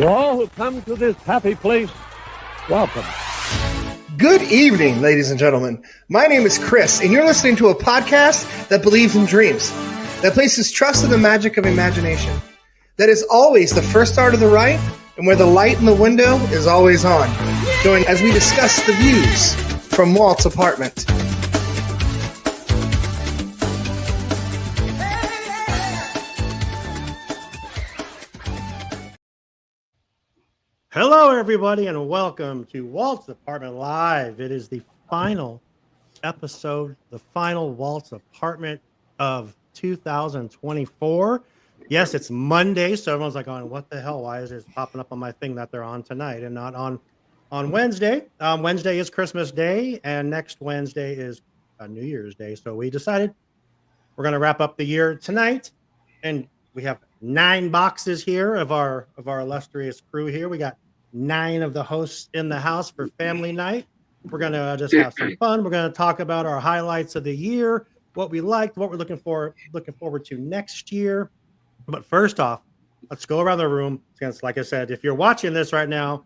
To all who come to this happy place, welcome. Good evening, ladies and gentlemen. My name is Chris, and you're listening to a podcast that believes in dreams, that places trust in the magic of imagination, that is always the first star to the right, and where the light in the window is always on. Join as we discuss the views from Walt's apartment. Hello, everybody, and welcome to Walt's Apartment Live. It is the final episode, the final Walt's Apartment of 2024. Yes, it's Monday, so everyone's like, "Oh, what the hell? Why is it popping up on my thing that they're on tonight and not on Wednesday?" Wednesday is Christmas Day, and next Wednesday is New Year's Day. So we decided we're going to wrap up the year tonight, and we have 9 boxes here of our illustrious crew here. We got 9 of the hosts in the house for family night. We're going to just have some fun. We're going to talk about our highlights of the year, what we liked, what we're looking forward to next year. But first off, let's go around the room. Because like I said, if you're watching this right now,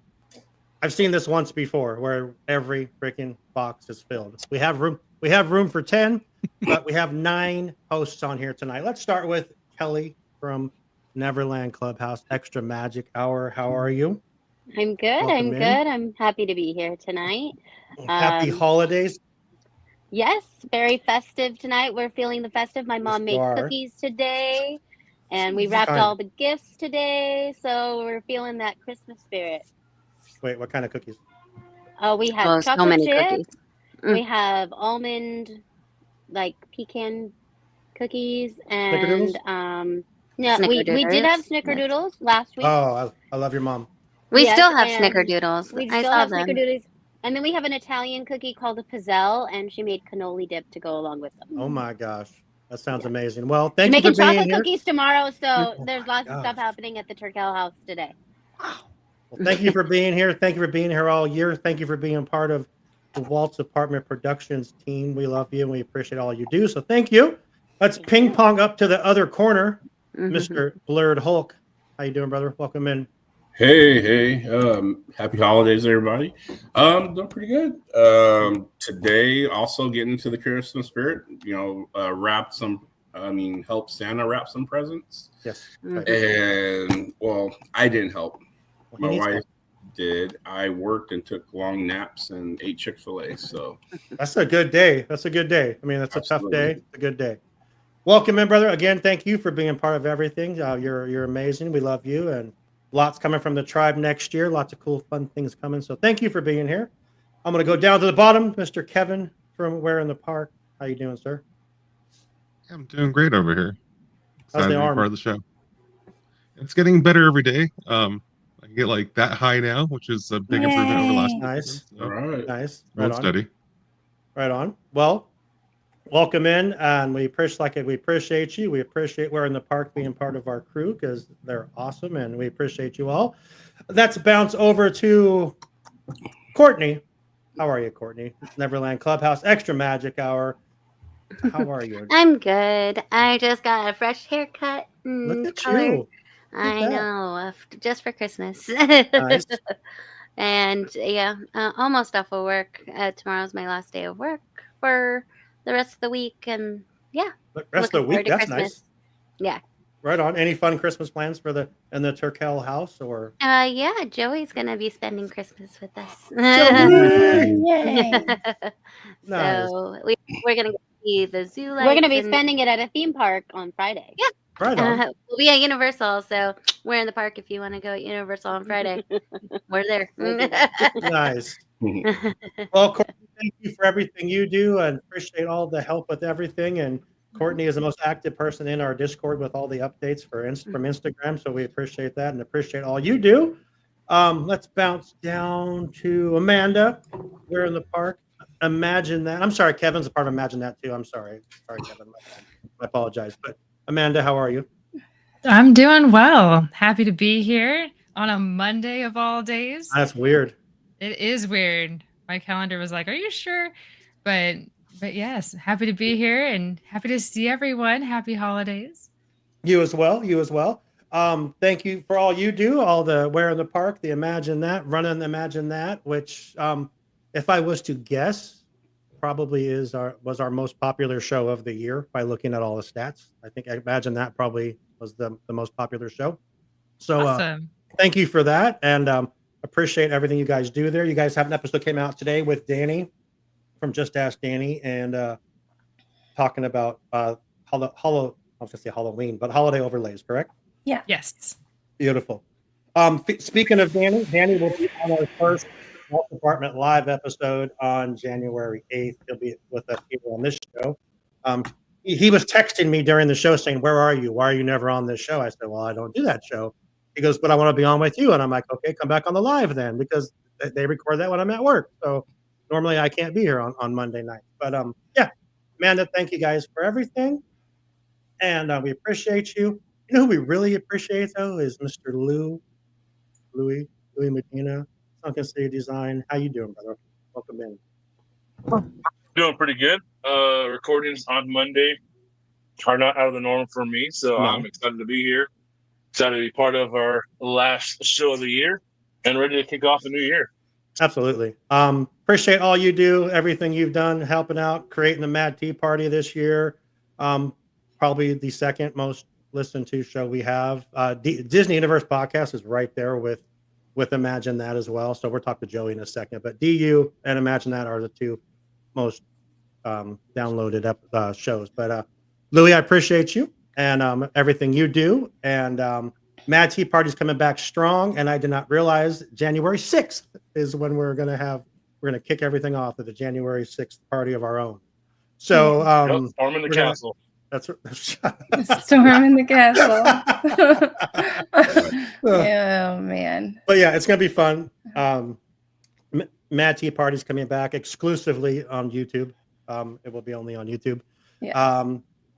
I've seen this once before where every freaking box is filled. We have room for 10, but we have 9 hosts on here tonight. Let's start with Kelly from Neverland Clubhouse Extra Magic Hour. How are you? I'm good. Welcome in. I'm happy to be here tonight. Happy holidays. Yes, very festive tonight. We're feeling the festive. My mom Yes, you made are. cookies today, and we wrapped Kind. all the gifts today. So we're feeling that Christmas spirit. Wait, what kind of cookies? Oh, we have so chocolate many chip. cookies. We have almond, like pecan cookies, and yeah, we did have snickerdoodles last week. Oh, I love your mom. We Yes, still have and snickerdoodles. We I still saw have them. snickerdoodles. And then we have an Italian cookie called a pizzelle, and she made cannoli dip to go along with them. Oh my gosh, that sounds amazing. Well, We're thank you for making being chocolate here. cookies tomorrow, so Oh there's my lots of stuff gosh. happening at the Turkel house today. Well, thank you for being here. Thank you for being here all year. Thank you for being part of the Walt's Apartment Productions team. We love you and we appreciate all you do. So thank you. Let's ping pong up to the other corner, Mr. Blurred Hulk. How you doing, brother? Welcome in. Hey, happy holidays, everybody. Doing pretty good. Today, also getting into the Christmas spirit, help Santa wrap some presents. Yes. And, well, I didn't help. Well, My wife did. I worked and took long naps and ate Chick-fil-A, so. That's a good day. That's a good day. I mean, that's Absolutely. a tough day. It's a good day. Welcome in, brother. Again, thank you for being part of everything. You're amazing. We love you, and lots coming from the tribe next year. Lots of cool, fun things coming. So thank you for being here. I'm going to go down to the bottom. Mr. Kevin from Where in the Park. How you doing, sir? I'm doing great over here. How's Excited the to be arm? part of the show. It's getting better every day. I can get like that high now, which is a big improvement over last week. Nice. So, All right. Nice. hold Right on. steady. Right on. Well, welcome in, and we appreciate you. We appreciate Where in the Park being part of our crew because they're awesome, and we appreciate you all. Let's bounce over to Courtney. How are you, Courtney? Neverland Clubhouse Extra Magic Hour. How are you? I'm good. I just got a fresh haircut. Look at color. you. I that. know, just for Christmas. Nice. And yeah, almost off of work. Tomorrow's my last day of work for the rest of the week, and yeah, The rest of the looking forward week. to That's Christmas. nice. Yeah. Right on. Any fun Christmas plans for the Turkel house or? Yeah, Joey's gonna be spending Christmas with us. Yay! Nice. So we're gonna see the zoo lights. We're going to be and- spending it at a theme park on Friday. Yeah. Right on. We'll be at Universal, so we're in the park if you want to go at Universal on Friday. We're there. Nice. Well, Courtney, thank you for everything you do and appreciate all the help with everything. And Courtney is the most active person in our Discord with all the updates from Instagram. So we appreciate that and appreciate all you do. Let's bounce down to Amanda. We're in the park. Imagine that. I'm sorry, Kevin's a part of Imagine That too. I'm sorry. Sorry, Kevin. I apologize. But Amanda, how are you? I'm doing well. Happy to be here on a Monday of all days. That's weird. It is weird. My calendar was like, "Are you sure?" But yes, happy to be here and happy to see everyone. Happy holidays. You as well. You as well. Thank you for all you do, all the Where in the Park, the Imagine That, Running Imagine That, which, if I was to guess, probably was our most popular show of the year by looking at all the stats. I think Imagine That probably was the most popular show. So Awesome. thank you for that, and appreciate everything you guys do there. You guys have an episode came out today with Danny from Just Ask Danny, and talking about I was gonna say Halloween, but holiday overlays, correct? Yeah. Yes. Beautiful. Speaking of Danny will be on our first Health Department live episode on January 8th. He'll be with us here on this show. He was texting me during the show saying, "Where are you? Why are you never on this show?" I said, "Well, I don't do that show." He goes, "But I want to be on with you." And I'm like, "Okay, come back on the live then," because they record that when I'm at work. So normally I can't be here on Monday night. But yeah, Amanda, thank you guys for everything. And we appreciate you. You know who we really appreciate though is Mr. Louis Medina, Sunken City Design. How you doing, brother? Welcome in. Doing pretty good. Recordings on Monday are not out of the norm for me, so No. I'm excited to be here. Excited to be part of our last show of the year and ready to kick off the new year. Absolutely. Appreciate all you do, everything you've done, helping out, creating the Mad Tea Party this year. Probably the second most listened to show we have. Disney Universe Podcast is right there with Imagine That as well. So we'll talk to Joey in a second. But DU and Imagine That are the two most downloaded shows. But Louis, I appreciate you and everything you do. And Mad Tea Party's coming back strong. And I did not realize January 6th is when we're going to kick everything off with the January 6th party of our own. So Storm in the castle. That's Storm in the castle. Oh man. But yeah, it's gonna be fun. Mad Tea Party's coming back exclusively on YouTube. It will be only on YouTube. Yeah.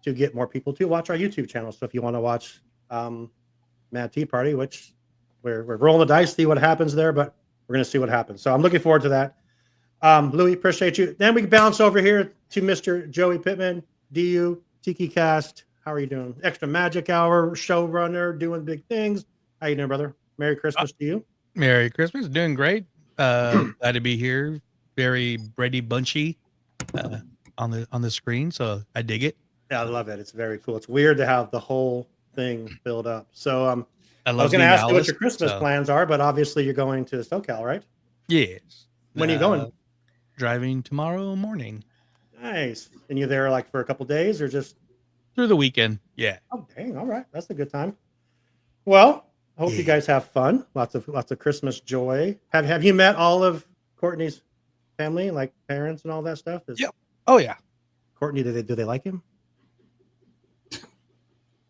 To get more people to watch our YouTube channel. So if you want to watch Mad Tea Party, which we're rolling the dice, see what happens there, but we're gonna see what happens. So I'm looking forward to that. Louis, appreciate you. Then we can bounce over here to Mr. Joey Pittman, DU. Tiki Cast, how are you doing? Extra Magic Hour showrunner, doing big things. How you doing, brother? Merry Christmas to you. Merry Christmas, doing great. Glad to be here. Very Brady Bunchy on the screen, so I dig it. Yeah, I love it. It's very cool. It's weird to have the whole thing filled up. So I was going to being ask you what Alice, your Christmas so- plans are, but obviously you're going to SoCal, right? Yes. When are you going? Driving tomorrow morning. Nice. And you're there like for a couple days or just Through the weekend. Yeah. Oh, dang. All right. That's a good time. Well, I hope you guys have fun. Lots of Christmas joy. Have you met all of Courtney's family, like parents and all that stuff? Yep. Oh yeah. Courtney, do they like him?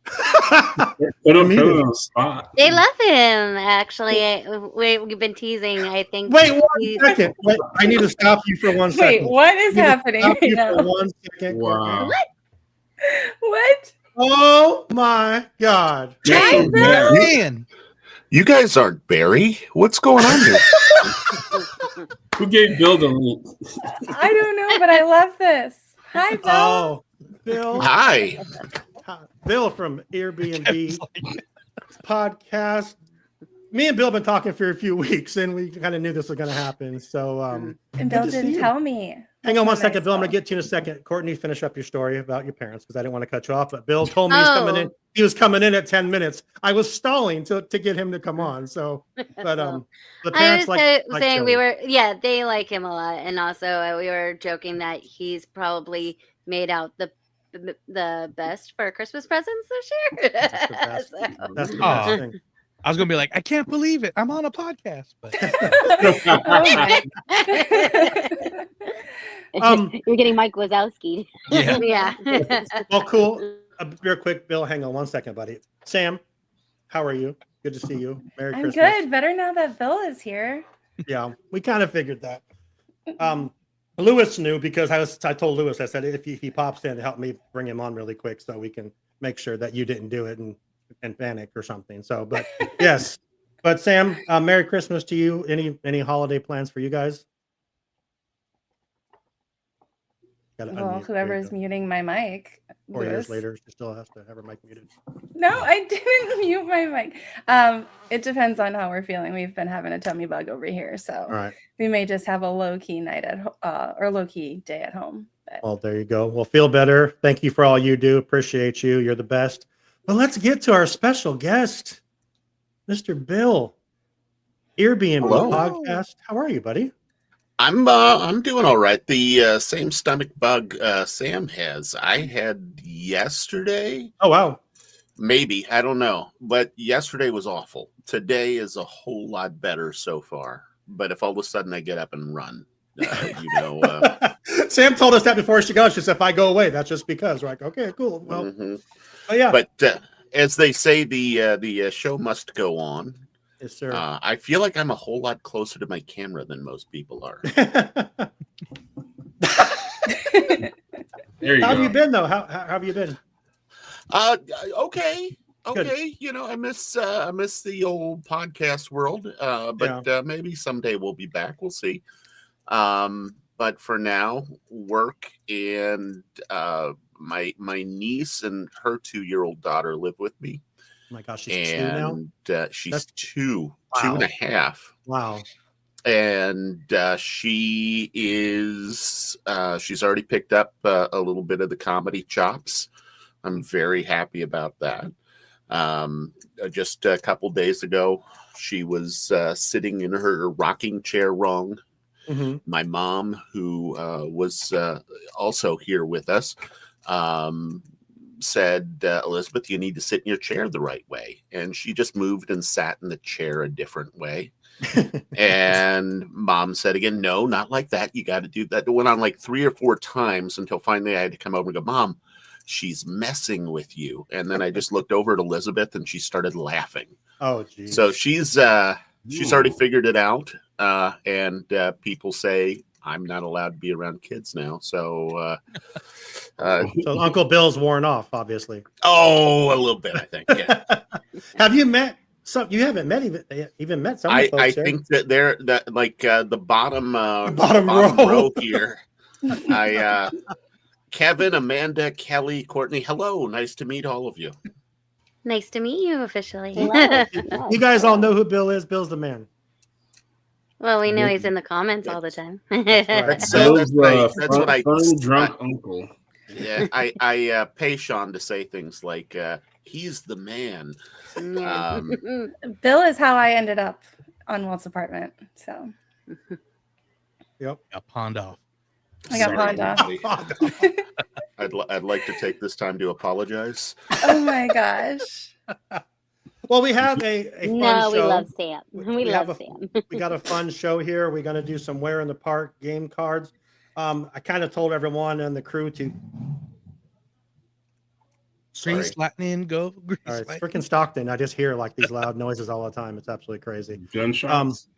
Put him on the spot. They love him, actually. We've been teasing, I think. Wait 1 second. Wait, I need to stop you for 1 second. Wait, what is I need to happening stop right you now? for 1 second. Wow. What? Oh my God. Hey, Bill. Man. You guys aren't Barry. What's going on here? Who gave Bill the lead? I don't know, but I love this. Hi, Bill. Oh, Bill. Hi. Bill from Airbnb podcast. Me and Bill have been talking for a few weeks, and we kind of knew this was going to happen. So, And good Bill to see didn't you. tell me. Hang on That's 1 so second, nice, Bill. I'm going to get to you in a second. Courtney, finish up your story about your parents because I didn't want to cut you off. But Bill told me he's coming in. He was coming in at 10 minutes. I was stalling to get him to come on. So, but the I parents was saying they like him a lot, and also we were joking that he's probably made out the best for Christmas presents this year. That's the best Aw. thing. I was gonna be like, I can't believe it. I'm on a podcast. But You're getting Mike Wazowski. yeah. Yeah. Well, cool. Real quick, Bill, hang on 1 second, buddy. Sam, how are you? Good to see you. Merry I'm Christmas. good. Better now that Bill is here. Yeah, we kind of figured that. Lewis knew because I told Lewis, I said, if he pops in, help me bring him on really quick so we can make sure that you didn't do it and panic or something. So, but yes. But Sam, Merry Christmas to you. Any holiday plans for you guys? Well, whoever's muting my mic. 4 years Lewis. later, she still has to have her mic muted. No, I didn't mute my mic. It depends on how we're feeling. We've been having a tummy bug over here, so All right. we may just have a low key night or low key day at home. But. Well, there you go. Well, feel better. Thank you for all you do. Appreciate you. You're the best. But let's get to our special guest, Mr. Bill, Airbnb Hello. podcast. How are you, buddy? I'm doing all right. The same stomach bug Sam has. I had yesterday. Oh wow. Maybe, I don't know. But yesterday was awful. Today is a whole lot better so far. But if all of a sudden I get up and run, Sam told us that before she goes. She said, if I go away, that's just because. We're like, okay, cool. Well, oh, yeah. But as they say, the show must go on. Yes, sir. I feel like I'm a whole lot closer to my camera than most people are. There you How go. have you been, though? How have you been? Okay. Good. You know, I miss the old podcast world. But maybe someday we'll be back. We'll see. But for now, work and my niece and her 2-year-old daughter live with me. Oh my gosh, she's 2 now? She's That's 2 wow. 2.5. Wow. And she is she's already picked up a little bit of the comedy chops. I'm very happy about that. Just a couple days ago, she was sitting in her rocking chair wrong. Mm-hmm. My mom, who was also here with us, said, Elizabeth, you need to sit in your chair the right way. And she just moved and sat in the chair a different way. And mom said again, no, not like that. You got to do that. It went on like 3 or 4 times until finally I had to come over and go, Mom, she's messing with you. And then I just looked over at Elizabeth and she started laughing. Oh, geez. So she's already figured it out. And people say I'm not allowed to be around kids now. So so Uncle Bill's worn off, obviously. Oh, a little bit, I think. Yeah. Have you met some? You haven't met even met some of the folks I there. think that they're like the bottom bottom row here. Kevin, Amanda, Kelly, Courtney. Hello, nice to meet all of you. Nice to meet you officially. You guys all know who Bill is. Bill's the man. Well, we know he's in the comments all the time. That's what I drunk uncle. Yeah, I pay Sean to say things like he's the man. Bill is how I ended up on Walt's apartment. So yep, got pawned off. I got pawned off. I'd like to take this time to apologize. Oh my gosh. Well, we have a fun show. We love Sam. We love Sam. We got a fun show here. We're going to do some Where in the Park game cards. I kind of told everyone and the crew to Grease lightning, go. Grease all right, lightning. freaking Stockton. I just hear like these loud noises all the time. It's absolutely crazy. Gunshots.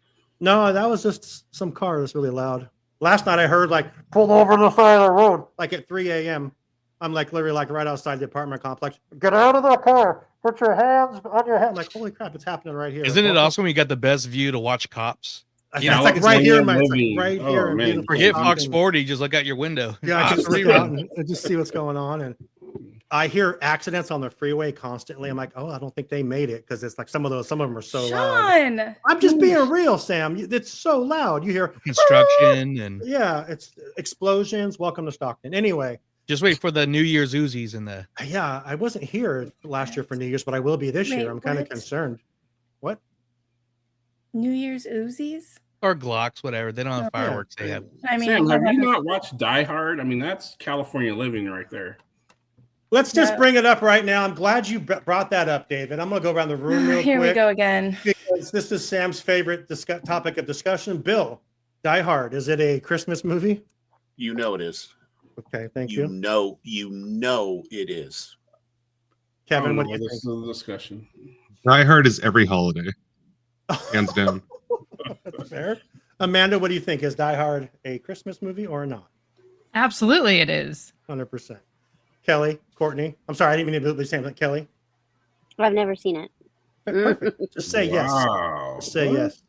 No, that was just some car that's really loud. Last night I heard like pulled over the side of the road like at 3 a.m. I'm like literally like right outside the apartment complex. Get out of the car. Put your hands on your head. I'm like, holy crap, it's happening right here. Isn't it awesome when you got the best view to watch cops? You know, it's like right here, man. It's like right Oh, here. in man. beautiful Forget Fox Stockton. 40, just look out your window. Yeah, I just look out and just see what's going on. And I hear accidents on the freeway constantly. I'm like, oh, I don't think they made it because it's like some of them are so loud. Sean. I'm just being real, Sam. It's so loud. You hear Construction and yeah, it's explosions. Welcome to Stockton. Anyway, just wait for the New Year's Uzis and the. yeah, I wasn't here last year for New Year's, but I will be this Wait, year. I'm kind of what? concerned. What? New Year's Uzis? Or Glocks, whatever. They don't have Yeah. fireworks. They have. I mean, Sam, have you not watched Die Hard? I mean, that's California living right there. Let's just Yeah. bring it up right now. I'm glad you brought that up, David. I'm going to go around the room real Here quick. we go again. Because this is Sam's favorite topic of discussion. Bill, Die Hard. Is it a Christmas movie? You know it is. Okay, thank You you. know it is. Kevin, what do you this think? is the discussion. Die Hard is every holiday, hands down. Fair. Amanda, what do you think? Is Die Hard a Christmas movie or not? Absolutely, it is. 100%. Kelly, Courtney. I'm sorry, I didn't mean to be saying that. Kelly. I've never seen it. Perfect. Just say yes. Wow. Just say yes.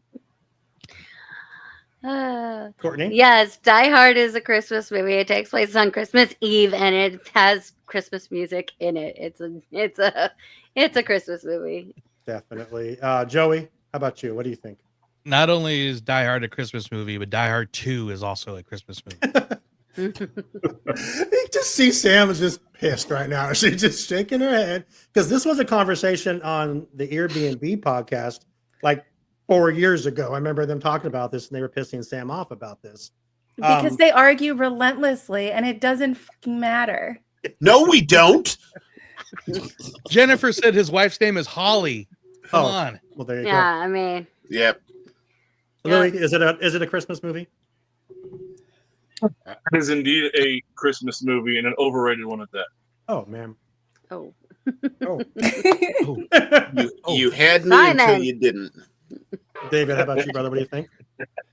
Courtney? Yes, Die Hard is a Christmas movie. It takes place on Christmas Eve, and it has Christmas music in it. It's a Christmas movie. Definitely. Joey, how about you? What do you think? Not only is Die Hard a Christmas movie, but Die Hard 2 is also a Christmas movie. You just see Sam is just pissed right now. She's just shaking her head because this was a conversation on the Airbnb podcast like 4 years ago. I remember them talking about this and they were pissing Sam off about this. Because they argue relentlessly and it doesn't fucking matter. No, we don't. Jennifer said his wife's name is Holly. Come on. Well, there you go. I mean. Yep. Lily, is it a Christmas movie? It is indeed a Christmas movie and an overrated one at that. Oh, man. Oh. You had me until you didn't. David, how about you, brother? What do you think?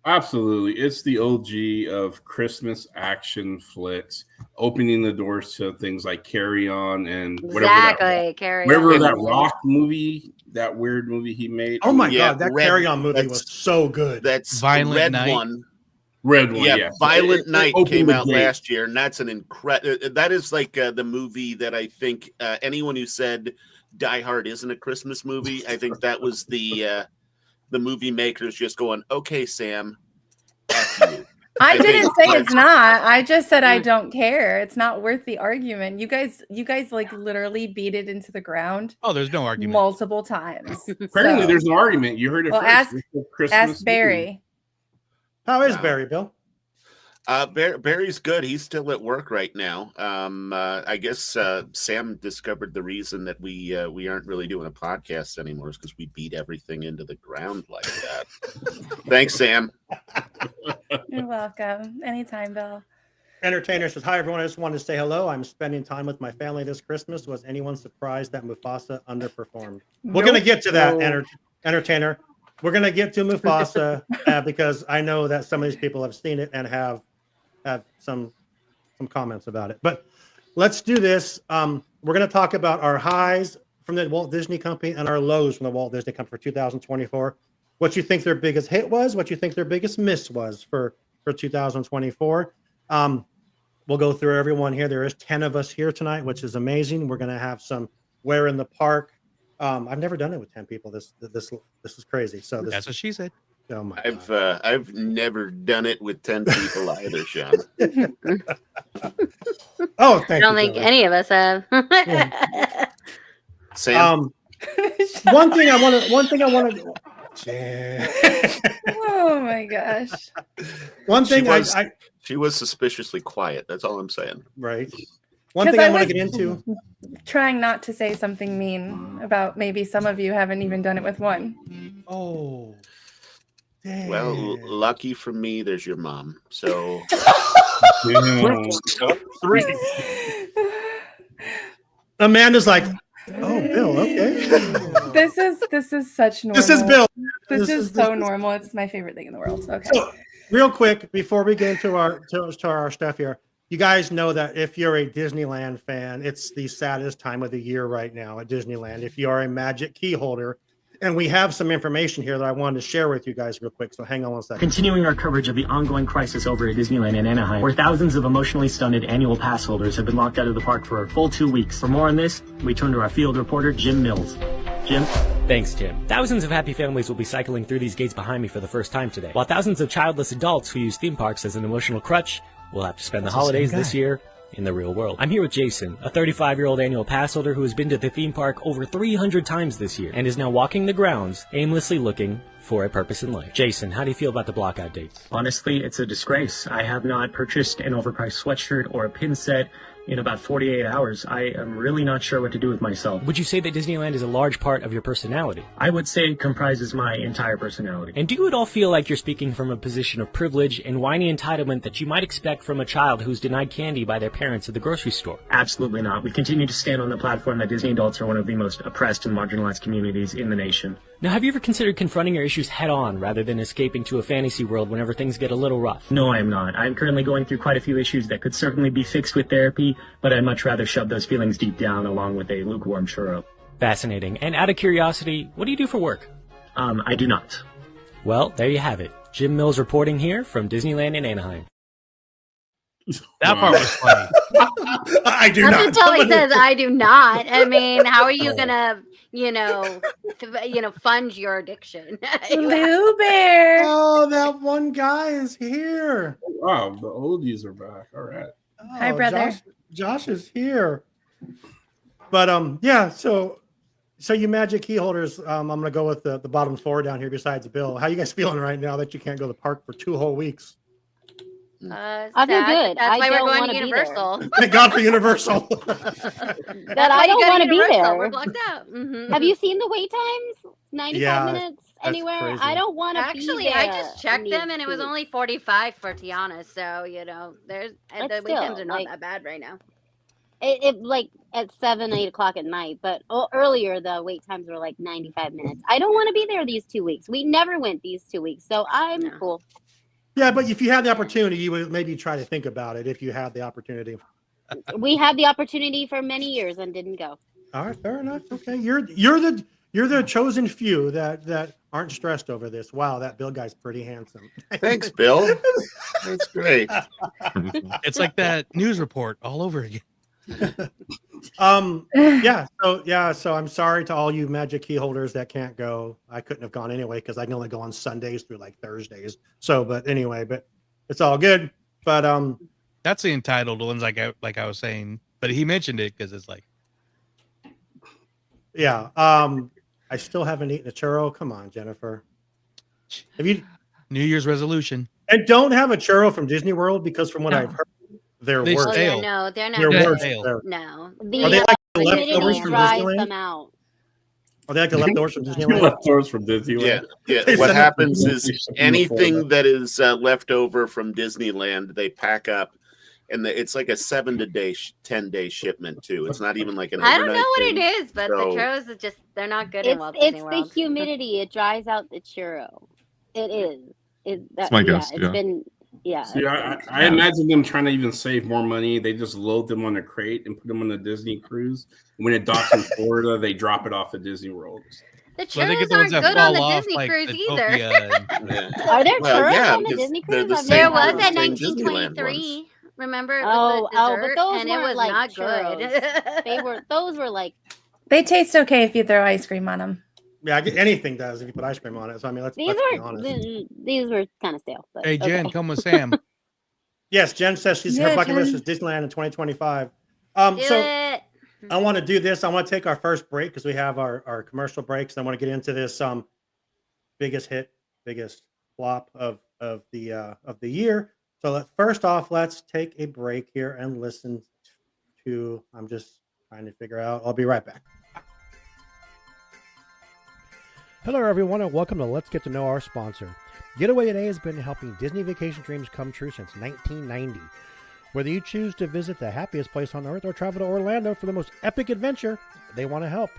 Absolutely. It's the OG of Christmas action flicks, opening the doors to things like Carry On and whatever that Rock movie, that weird movie he made. Oh my God, that Carry On movie was so good. That's Violent Red Night. One. Red One, yeah. Violent Night came out gate. last year, and that's an incredible. That is like the movie that I think anyone who said Die Hard isn't a Christmas movie, I think that was the movie makers just going, "Okay, Sam, F you." I didn't say it's not. I just said I don't care. It's not worth the argument. You guys like literally beat it into the ground. Oh, there's no argument. Multiple times. Apparently, there's no argument. You heard it well, first. Ask Barry. How is Barry, Bill? Barry's good. He's still at work right now. I guess Sam discovered the reason that we aren't really doing a podcast anymore is because we beat everything into the ground like that. Thanks, Sam. You're welcome. Anytime, Bill. Entertainer says, "Hi everyone. I just wanted to say hello. I'm spending time with my family this Christmas. Was anyone surprised that Mufasa underperformed?" We're gonna get to that, Entertainer. We're gonna get to Mufasa because I know that some of these people have seen it and have some comments about it. But let's do this. We're going to talk about our highs from the Walt Disney Company and our lows from the Walt Disney Company for 2024. What you think their biggest hit was, what you think their biggest miss was for 2024. We'll go through everyone here. There is 10 of us here tonight, which is amazing. We're going to have some Where in the Park. I've never done it with 10 people. This is crazy. So that's what she said. Oh my God. I've never done it with 10 people either, Sean. Oh, thank you. I don't think any of us have. Sam. One thing I want to. Oh my gosh. One thing she was suspiciously quiet. That's all I'm saying. Right. One thing I want to get into. Trying not to say something mean about maybe some of you haven't even done it with one. Oh. Dang. Well, lucky for me, there's your mom. So. Amanda's like, oh, Bill, okay. This is such normal. This is Bill. This is so normal. It's my favorite thing in the world. Okay. So, real quick, before we get into our stuff here, you guys know that if you're a Disneyland fan, it's the saddest time of the year right now at Disneyland. If you are a Magic Key holder, and we have some information here that I wanted to share with you guys real quick. So hang on one second. Continuing our coverage of the ongoing crisis over at Disneyland in Anaheim, where thousands of emotionally stunted annual pass holders have been locked out of the park for a full 2 weeks. For more on this, we turn to our field reporter, Jim Mills. Jim? Thanks, Jim. Thousands of happy families will be cycling through these gates behind me for the first time today, while thousands of childless adults who use theme parks as an emotional crutch will have to spend the holidays this year in the real world. I'm here with Jason, a 35-year-old annual pass holder who has been to the theme park over 300 times this year and is now walking the grounds, aimlessly looking for a purpose in life. Jason, how do you feel about the blockout dates? Honestly, it's a disgrace. I have not purchased an overpriced sweatshirt or a pin set in about 48 hours. I am really not sure what to do with myself. Would you say that Disneyland is a large part of your personality? I would say it comprises my entire personality. And do you at all feel like you're speaking from a position of privilege and whiny entitlement that you might expect from a child who's denied candy by their parents at the grocery store? Absolutely not. We continue to stand on the platform that Disney adults are one of the most oppressed and marginalized communities in the nation. Now, have you ever considered confronting your issues head-on rather than escaping to a fantasy world whenever things get a little rough? No, I am not. I'm currently going through quite a few issues that could certainly be fixed with therapy, but I'd much rather shove those feelings deep down along with a lukewarm churro. Fascinating. And out of curiosity, what do you do for work? I do not. Well, there you have it. Jim Mills reporting here from Disneyland in Anaheim. That part was funny. I do Up not. until he says, "I do not." I mean, how are you gonna, fund your addiction? Blue Bear. Oh, that one guy is here. Wow, the oldies are back. All right. Hi, brother. Josh is here. But yeah. So you magic key holders. I'm gonna go with the bottom four down here besides Bill. How you guys feeling right now that you can't go to the park for 2 whole weeks? I feel good. That's why I we're don't going wanna to be Universal. Thank God for Universal. That I don't want to be there. We're blocked out. Mm-hmm. Have you seen the wait times? 95 minutes anywhere. crazy. I don't want to be Actually, there. I just checked in them, these and it was suits. only 45 for Tiana. So there's But the weekends still, are not like- that bad right now. It like at 7, 8 o'clock at night, but earlier the wait times were like 95 minutes. I don't want to be there these 2 weeks. We never went these 2 weeks, so I'm cool. Yeah, but if you had the opportunity, you would maybe try to think about it if you had the opportunity. We had the opportunity for many years and didn't go. All right, fair enough. Okay, you're the chosen few that aren't stressed over this. Wow, that Bill guy's pretty handsome. Thanks, Bill. That's great. It's like that news report all over again. So I'm sorry to all you magic key holders that can't go. I couldn't have gone anyway because I can only go on Sundays through like Thursdays. But it's all good. But that's the entitled ones, like I was saying. But he mentioned it because it's like, yeah. I still haven't eaten a churro. Come on, Jennifer. Have you New Year's resolution? And don't have a churro from Disney World because from what I've heard, they're They worse. stale. No, they're not. They're good. worse. Stale. No. Are they like the leftovers from dries Disneyland? them out. Are they like the leftovers from Disneyland? Leftovers from Disneyland. Yeah. They What send it- happens is anything that is left over from Disneyland, they pack up, and it's like a 7 to 10 day shipment too. It's not even like an. I don't know overnight what thing. it is, but the So- churros are just, they're not good in It's Walt Disney the World. humidity. It dries out the churro. It is. That's my guess, It's yeah. been. Yeah. See, I imagine them trying to even save more money. They just load them on a crate and put them on the Disney cruise. When it docks in Florida, they drop it off at Disney World. The Well, they get churros the ones aren't that good on the fall off, Disney like cruise the either. Topia Are there Well, churros yeah, on the because Disney they're cruise? the I've same There never was ones, had at same one. Disneyland 1923. Remember, it Oh, was but the dessert, those and it weren't was like not churros. good. Those were like They taste okay if you throw ice cream on them. Yeah, anything does if you put ice cream on it. So I mean, let's be honest. these were kind of stale. But hey, Jen, okay. come with Sam. Yes, Jen says her Yeah, bucket list Jen. is Disneyland in 2025. Do So it. I want to do this. I want to take our first break because we have our commercial breaks. I want to get into this biggest hit, biggest flop of the year. So first off, let's take a break here and listen to. I'm just trying to figure out. I'll be right back. Hello, everyone, and welcome to Let's Get to Know Our sponsor. Getaway Today has been helping Disney vacation dreams come true since 1990. Whether you choose to visit the happiest place on earth or travel to Orlando for the most epic adventure, they want to help.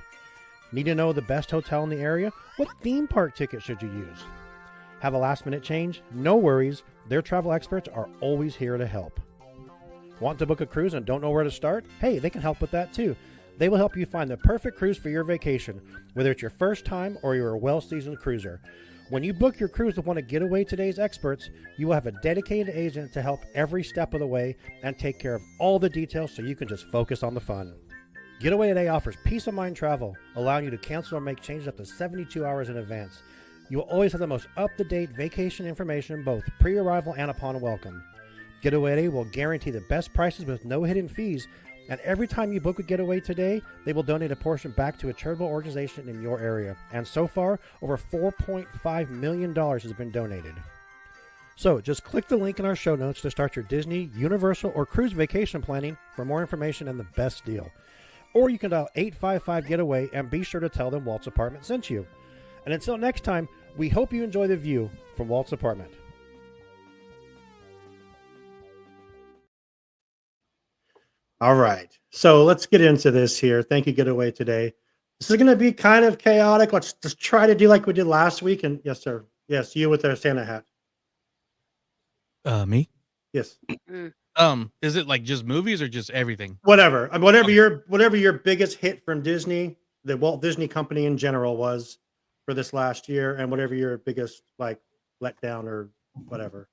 Need to know the best hotel in the area? What theme park ticket should you use? Have a last minute change? No worries. Their travel experts are always here to help. Want to book a cruise and don't know where to start? Hey, they can help with that too. They will help you find the perfect cruise for your vacation, whether it's your first time or you're a well-seasoned cruiser. When you book your cruise with one of Getaway Today's experts, you will have a dedicated agent to help every step of the way and take care of all the details so you can just focus on the fun. Getaway Today offers peace of mind travel, allowing you to cancel or make changes up to 72 hours in advance. You will always have the most up-to-date vacation information both pre-arrival and upon welcome. Getaway Today will guarantee the best prices with no hidden fees, and every time you book a Getaway Today, they will donate a portion back to a charitable organization in your area. And so far, over $4.5 million has been donated. So just click the link in our show notes to start your Disney, Universal, or cruise vacation planning for more information and the best deal. Or you can dial 855-GETAWAY and be sure to tell them Walt's Apartment sent you. And until next time, we hope you enjoy the view from Walt's Apartment. All right, so let's get into this here. Thank you, Getaway Today. This is going to be kind of chaotic. Let's just try to do like we did last week. And yes, sir. Yes, you with the Santa hat. Me? Yes. Is it like just movies or just everything? Whatever. I mean, whatever your biggest hit from Disney, the Walt Disney Company in general was for this last year, and whatever your biggest like let down or whatever.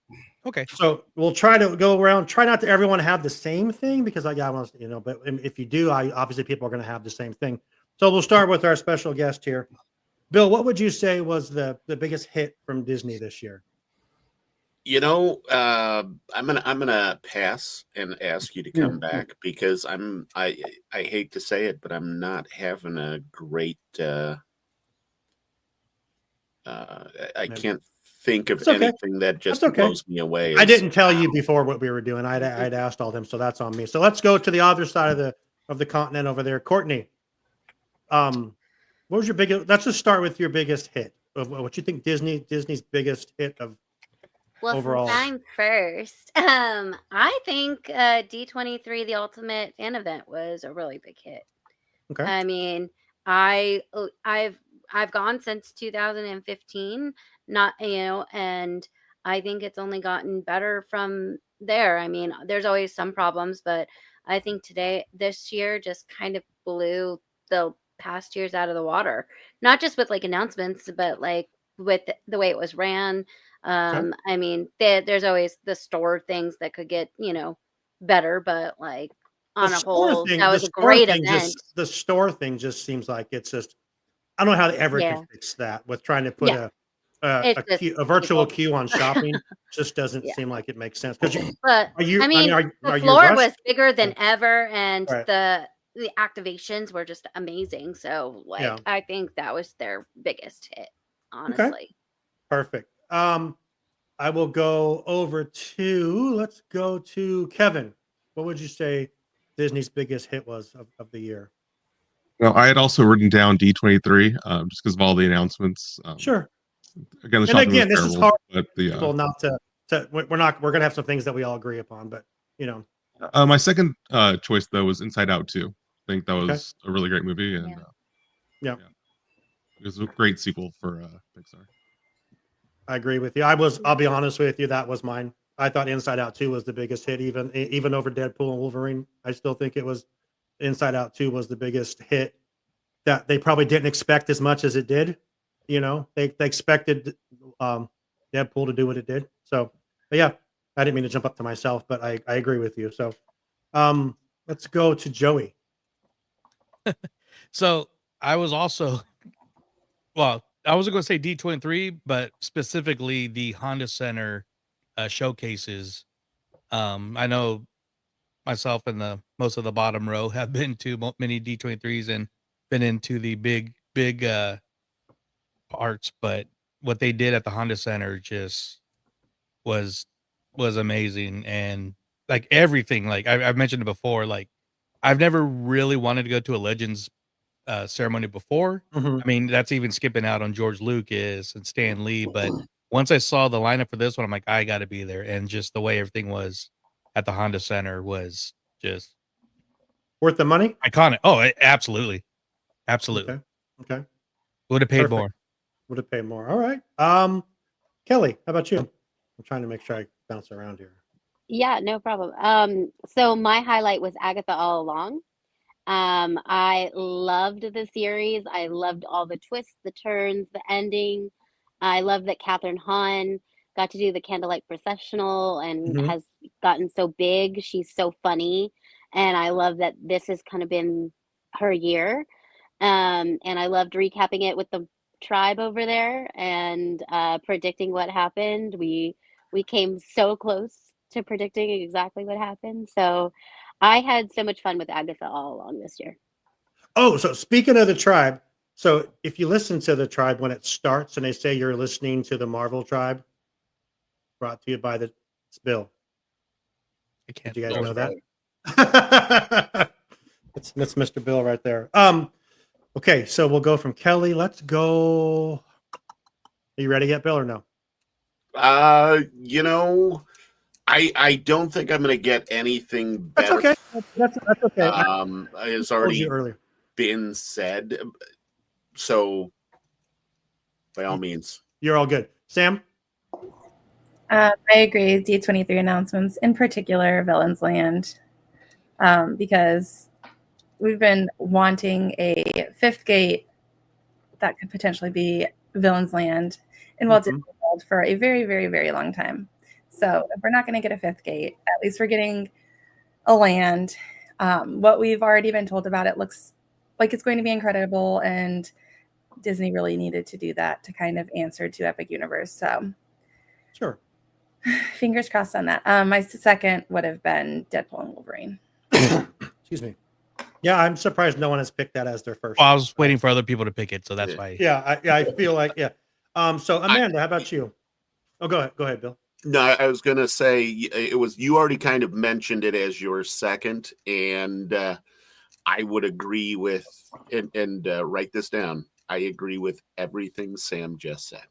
Okay. So we'll try to go around. Try not to everyone have the same thing because I want to, but if you do, obviously people are going to have the same thing. So we'll start with our special guest here. Bill, what would you say was the biggest hit from Disney this year? I'm gonna pass and ask you to come back because I hate to say it, but I'm not having a great. I can't think of anything that just blows me away. I didn't tell you before what we were doing. I'd asked all them, so that's on me. So let's go to the other side of the continent over there. Courtney, what was your biggest? Let's just start with your biggest hit of what you think Disney's biggest hit of overall. Since I'm first, I think D23, the Ultimate Fan Event, was a really big hit. Okay. I mean, I've gone since 2015, and I think it's only gotten better from there. I mean, there's always some problems, but I think this year just kind of blew the past years out of the water. Not just with like announcements, but like with the way it was ran. Okay. I mean, there's always the store things that could get, better, but like on a whole, that was a great event. The store thing just seems like it's just, I don't know how they ever can fix that with trying to put a virtual queue on shopping. Just doesn't seem like it makes sense. But the floor was bigger than ever, and the activations were just amazing. So I think that was their biggest hit, honestly. Okay. Perfect. I will go over to, let's go to Kevin. What would you say Disney's biggest hit was of the year? Well, I had also written down D23 just because of all the announcements. Sure. Again, this is hard. But people not to we're gonna have some things that we all agree upon, but my second choice though was Inside Out 2. I think that was a really great movie, and it was a great sequel for Pixar. I agree with you. I'll be honest with you, that was mine. I thought Inside Out 2 was the biggest hit, even over Deadpool and Wolverine. I still think it was Inside Out 2 was the biggest hit that they probably didn't expect as much as it did. They expected Deadpool to do what it did. So, but yeah, I didn't mean to jump up to myself, but I agree with you. So, let's go to Joey. So I was also, I wasn't going to say D23, but specifically the Honda Center showcases. I know myself and most of the bottom row have been to many D23s and been into the big parts, but what they did at the Honda Center just was amazing. And like everything, like I've mentioned it before, like I've never really wanted to go to a Legends ceremony before. Mm-hmm. I mean, that's even skipping out on George Lucas and Stan Lee. But once I saw the lineup for this one, I'm like, I got to be there. And just the way everything was at the Honda Center was just worth the money. Iconic. Oh, absolutely. Absolutely. Okay. Would have paid more. Would have paid more. All right. Kelly, how about you? I'm trying to make sure I bounce around here. Yeah, no problem. So my highlight was Agatha All Along. I loved the series. I loved all the twists, the turns, the ending. I love that Catherine Hahn got to do the Candlelight Processional and has gotten so big. She's so funny. And I love that this has kind of been her year. And I loved recapping it with the tribe over there and predicting what happened. We came so close to predicting exactly what happened. So I had so much fun with Agatha All Along this year. Oh, so speaking of the tribe, so if you listen to the tribe when it starts and they say you're listening to the Marvel tribe, brought to you by the Bill. Did you guys know that? It's Mr. Bill right there. Okay, so we'll go from Kelly. Let's go. Are you ready yet, Bill, or no? I don't think I'm going to get anything better. That's okay. That's okay. It's already been said. So, by all means. You're all good. Sam? I agree. D23 announcements, in particular, Villains Land, because we've been wanting a fifth gate that could potentially be Villains Land in Walt Disney World world for a very, very, very long time. So if we're not going to get a fifth gate, at least we're getting a land. What we've already been told about it looks like it's going to be incredible, and Disney really needed to do that to kind of answer to Epic Universe. So sure. Fingers crossed on that. My second would have been Deadpool and Wolverine. Excuse me. Yeah, I'm surprised no one has picked that as their first. Well, I was waiting for other people to pick it, so that's why. Yeah, I feel like So Amanda, how about you? Oh, go ahead, Bill. No, I was going to say it was you already kind of mentioned it as your second, and I would agree with and write this down. I agree with everything Sam just said.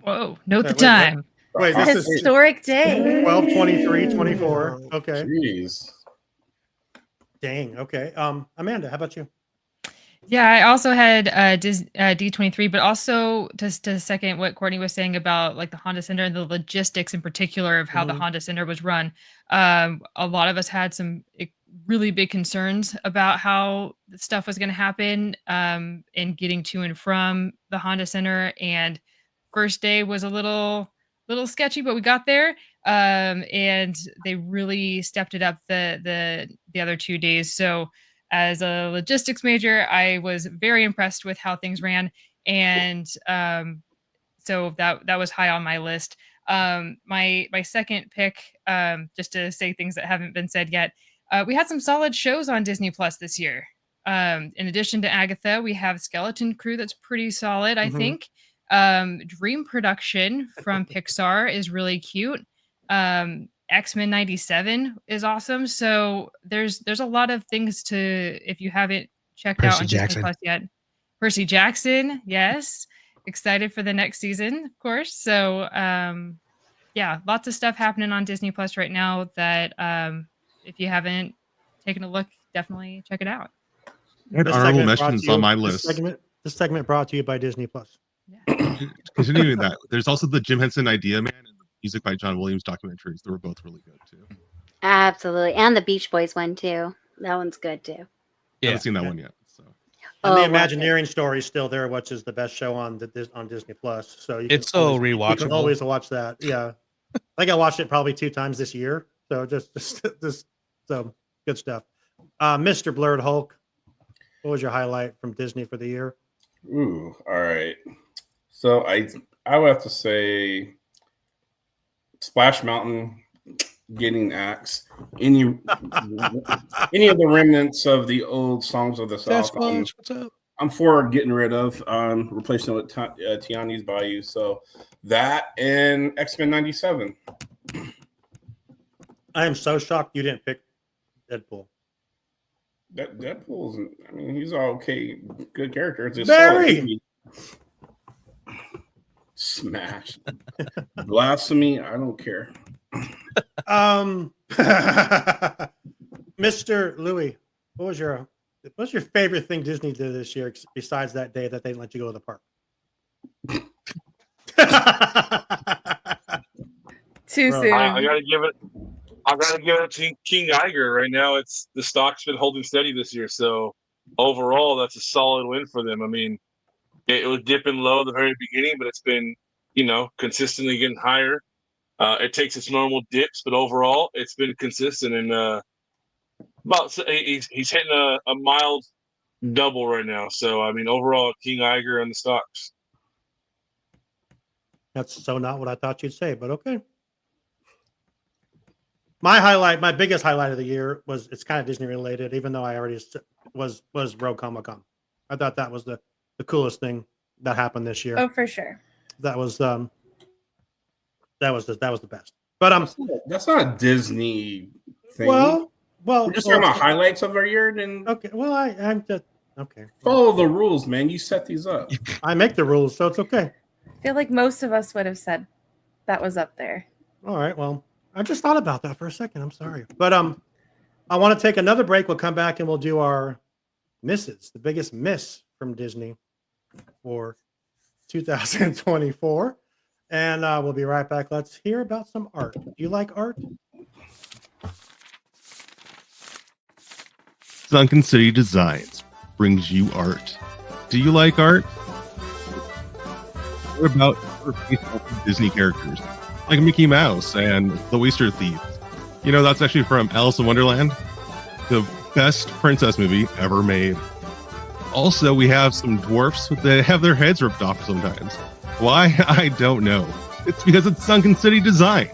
Whoa, note the time. Wait, this is historic day. 12/23/24. Okay. Jeez. Dang. Okay. Amanda, how about you? Yeah, I also had D23, but also just to second what Courtney was saying about like the Honda Center and the logistics in particular of how the Honda Center was run. A lot of us had some really big concerns about how stuff was going to happen in getting to and from the Honda Center. And first day was a little sketchy, but we got there. And they really stepped it up the other 2 days. So as a logistics major, I was very impressed with how things ran. And so that was high on my list. My second pick, just to say things that haven't been said yet, we had some solid shows on Disney Plus this year. In addition to Agatha, we have Skeleton Crew that's pretty solid, I think. Dream Production from Pixar is really cute. X-Men 97 is awesome. So there's a lot of things to, if you haven't checked out on Disney Plus yet. Percy Jackson, yes. Excited for the next season, of course. So yeah, lots of stuff happening on Disney Plus right now that if you haven't taken a look, definitely check it out. And honorable mentions on my list. This segment brought to you by Disney Plus. Continuing that, there's also the Jim Henson Idea Man and the music by John Williams documentaries that were both really good too. Absolutely. And the Beach Boys one too. That one's good too. I haven't seen that one yet. So. And the Imagineering story is still there, which is the best show on Disney Plus. So it's so rewatchable. You can always watch that. Yeah, I think I watched it probably 2 times this year. So just so good stuff. Mr. Blurred Hulk, what was your highlight from Disney for the year? Ooh, all right. So I would have to say Splash Mountain getting axed. Any of the remnants of the old Songs of the South. What's up? I'm for getting rid of, replacing it with Tiani's Bayou. So that and X-Men 97. I am so shocked you didn't pick Deadpool. Deadpool's, I mean, he's all okay, good character. It's just Barry! Smash. Blasphemy, I don't care. Mr. Louis, what's your favorite thing Disney did this year besides that day that they let you go to the park? Too soon. I gotta give it to King Iger right now. It's the stock's been holding steady this year, so overall that's a solid win for them. I mean, it was dipping low at the very beginning, but it's been, consistently getting higher. It takes its normal dips, but overall it's been consistent, and he's hitting a mild double right now. So I mean, overall, King Iger on the stocks. That's so not what I thought you'd say, but okay. My biggest highlight of the year it's kind of Disney related, even though I already was Rogue Comic-Con. I thought that was the coolest thing that happened this year. Oh, for sure. That was the best. But that's not a Disney thing. Well, we're just talking about highlights of our year. Then okay. Well, I'm just okay. Follow the rules, man. You set these up. I make the rules, so it's okay. I feel like most of us would have said that was up there. All right. Well, I just thought about that for a second. I'm sorry. But I want to take another break. We'll come back and we'll do our misses, the biggest miss from Disney for 2024. And we'll be right back. Let's hear about some art. Do you like art? Sunken City Designs brings you art. Do you like art? We're about based off Disney characters, like Mickey Mouse and the Oyster Thief. You know, that's actually from Alice in Wonderland, the best princess movie ever made. Also, we have some dwarfs that have their heads ripped off sometimes. Why? I don't know. It's because it's Sunken City Design.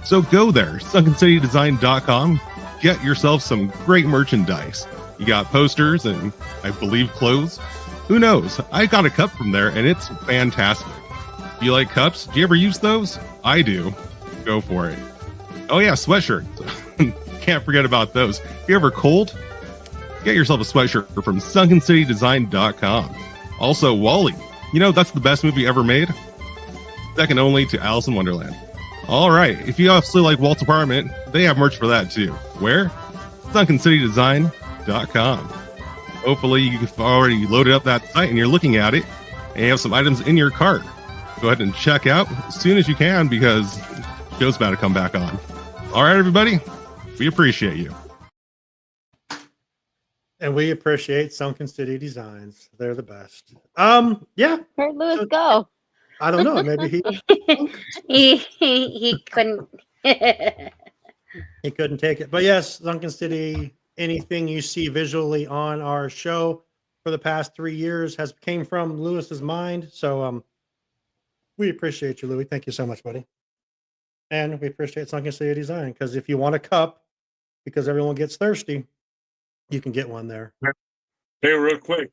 So go there, sunkencitydesign.com. Get yourself some great merchandise. You got posters and, I believe, clothes. Who knows? I got a cup from there, and it's fantastic. Do you like cups? Do you ever use those? I do. Go for it. Oh yeah, sweatshirts. Can't forget about those. If you're ever cold, get yourself a sweatshirt from sunkencitydesign.com. Also, WALL-E. You know, that's the best movie ever made. Second only to Alice in Wonderland. All right. If you also like Walt's Apartment, they have merch for that too. Where? sunkencitydesign.com. Hopefully you've already loaded up that site and you're looking at it and you have some items in your cart. Go ahead and check out as soon as you can because the show's about to come back on. All right, everybody. We appreciate you. And we appreciate Sunken City Designs. They're the best. Yeah. Where'd Lewis go? I don't know. Maybe he couldn't. He couldn't take it. But yes, Sunken City, anything you see visually on our show for the past 3 years has came from Lewis's mind. So we appreciate you, Louis. Thank you so much, buddy. And we appreciate Sunken City Design because if you want a cup, because everyone gets thirsty, you can get one there. Hey, real quick.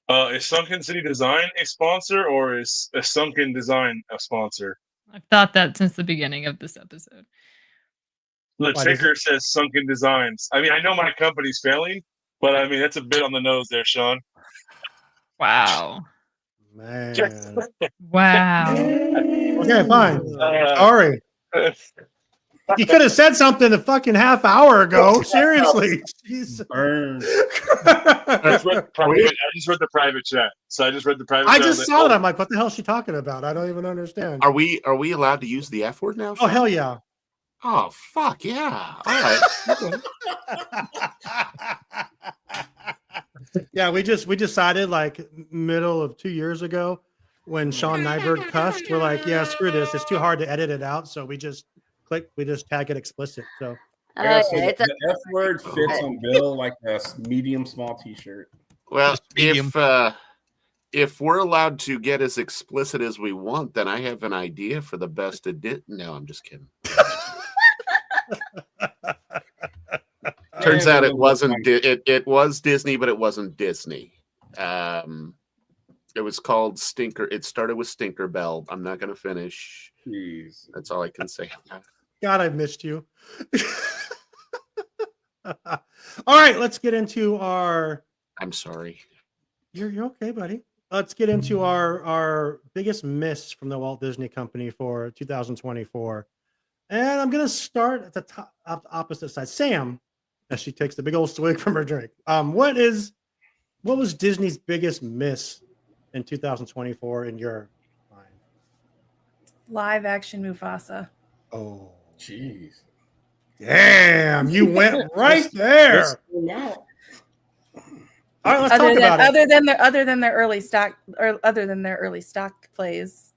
Is Sunken City Design a sponsor or is a Sunken Design a sponsor? I've thought that since the beginning of this episode. The ticker says Sunken Designs. I mean, I know my company's failing, but I mean, that's a bit on the nose there, Sean. Wow. Man. Wow. Okay, fine. Sorry. You could have said something a fucking half hour ago. Seriously. Jesus. I just read the private chat. So I just read the private I chat. just saw it. I'm like, what the hell is she talking about? I don't even understand. Are we allowed to use the F word now? Oh, hell yeah. Oh, fuck yeah. All right. Yeah, we decided like middle of 2 years ago when Sean Nyberg cussed, we're like, yeah, screw this. It's too hard to edit it out. So we just tag it explicit. So yeah, so the F word fits on Bill like a medium small t-shirt. Well, if we're allowed to get as explicit as we want, then I have an idea for the best edit. No, I'm just kidding. Turns out it wasn't. It was Disney, but it wasn't Disney. It was called Stinker. It started with Stinker Bell. I'm not going to finish. Jeez. That's all I can say. God, I missed you. All right, let's get into our. I'm sorry. You're okay, buddy. Let's get into our biggest miss from the Walt Disney Company for 2024. And I'm going to start at the top, opposite side. Sam, as she takes the big old swig from her drink. What was Disney's biggest miss in 2024 in your mind? Live action Mufasa. Oh, jeez. Damn, you went right there. All right, let's talk about it. Other than their early stock plays.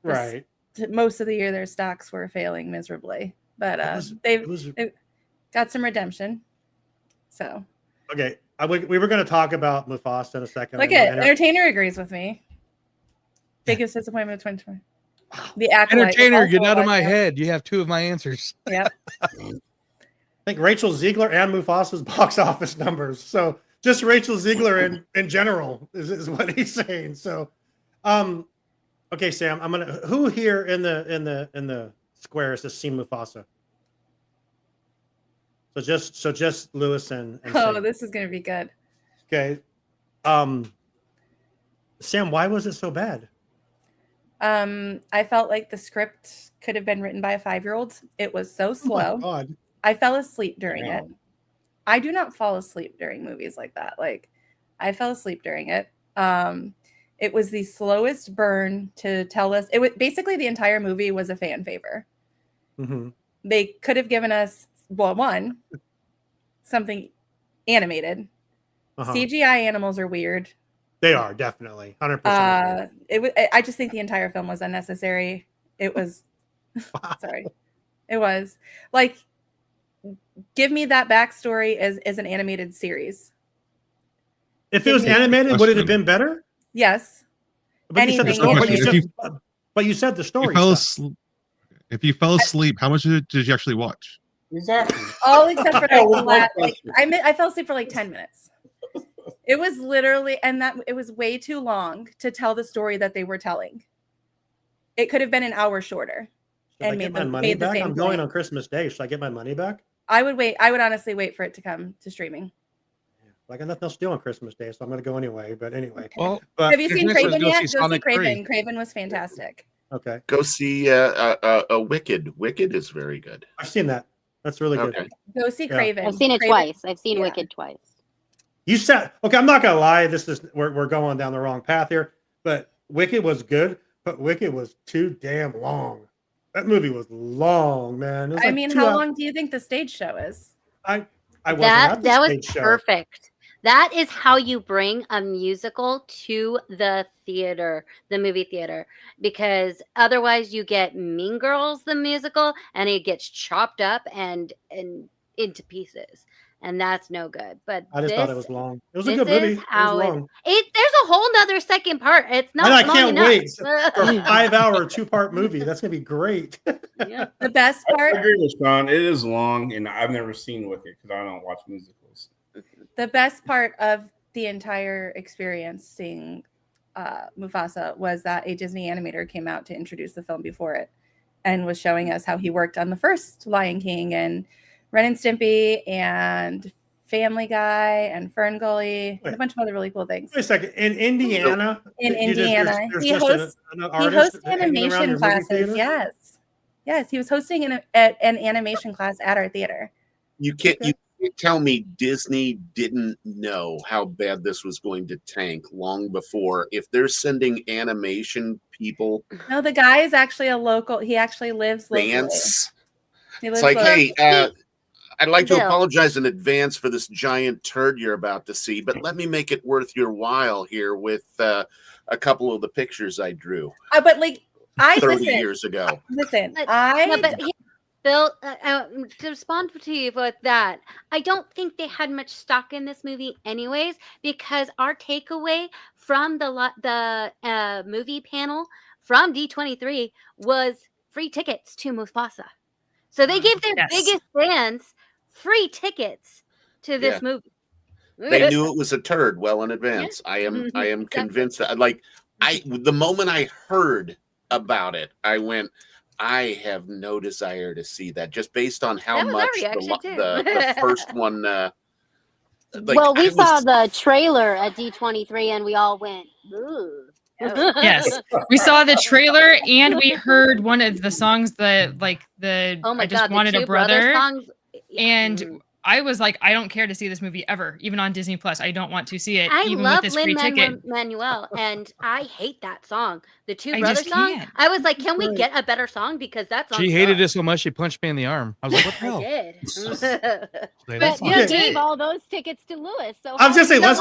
Right. Most of the year their stocks were failing miserably. But they've got some redemption. So okay. We were going to talk about Mufasa in a second. Look at Entertainer agrees with me. Biggest disappointment of 2020. The Acolyte. Entertainer, get out of my head. You have two of my answers. Yep. I think Rachel Ziegler and Mufasa's box office numbers. So just Rachel Ziegler in general is what he's saying. So, okay, Sam, who here in the squares has seen Mufasa? So just Lewis and oh, Sam. This is gonna be good. Okay. Sam, why was it so bad? I felt like the script could have been written by a 5-year-old. It was so slow. Oh my God. I fell asleep during it. I do not fall asleep during movies like that. Like, I fell asleep during it. It was the slowest burn to tell us. It was basically the entire movie was a fan favor. Mm-hmm. They could have given us, something animated. CGI animals are weird. They are definitely 100%. I just think the entire film was unnecessary. It was sorry. It was like, give me that backstory as an animated series. If it was animated, would it have been better? Yes. But you said the story. If you fell asleep, how much did you actually watch? Exactly. All except for the last, I fell asleep for like 10 minutes. It was literally, and that it was way too long to tell the story that they were telling. It could have been an hour shorter. Should I get my money back? I'm going on Christmas Day. Should I get my money back? I would wait. I would honestly wait for it to come to streaming. I got nothing else to do on Christmas Day, so I'm going to go anyway. But anyway, well, have you seen Craven yet? Go see Craven. Craven was fantastic. Okay. Go see Wicked. Wicked is very good. I've seen that. That's really good. Go see Craven. I've seen it twice. I've seen Wicked twice. You said, okay, I'm not going to lie. We're going down the wrong path here, but Wicked was good, but Wicked was too damn long. That movie was long, man. I mean, how long do you think the stage show is? I wasn't at the stage show. Perfect. That is how you bring a musical to the theater, the movie theater, because otherwise you get Mean Girls, the musical, and it gets chopped up and into pieces. And that's no good. But I just thought it was long. It was a good movie. There's a whole nother second part. It's not. I can't wait for a 5-hour 2-part movie. That's gonna be great. The best part. I agree with Sean. It is long, and I've never seen Wicked because I don't watch musicals. The best part of the entire experience seeing Mufasa was that a Disney animator came out to introduce the film before it, and was showing us how he worked on the first Lion King and Ren and Stimpy and Family Guy and Fern Gully and a bunch of other really cool things. Wait a second. In Indiana? He hosts animation classes. Yes. He was hosting an animation class at our theater. You can't tell me Disney didn't know how bad this was going to tank long before. If they're sending animation people. No, the guy is actually a local. He actually lives locally. It's like, hey, I'd like to apologize in advance for this giant turd you're about to see, but let me make it worth your while here with a couple of the pictures I drew. But like, 30 years ago. Listen, Bill, to respond to you with that, I don't think they had much stock in this movie anyways, because our takeaway from the movie panel from D23 was free tickets to Mufasa. So they gave their biggest fans free tickets to this movie. They knew it was a turd well in advance. I am convinced that, the moment I heard about it, I went, I have no desire to see that, just based on how much the first one. We saw the trailer at D23 and we all went, ooh. Yes, we saw the trailer and we heard one of the songs that I just wanted a brother songs. And I was like, I don't care to see this movie ever, even on Disney Plus. I don't want to see it. I even love with this free ticket. Manuel, and I hate that song, the Two Brothers song. I was like, can we get a better song, because that song. She hated it so much she punched me in the arm. I was like, what the hell? I did. But you gave all those tickets to Lewis. So I was just saying, let's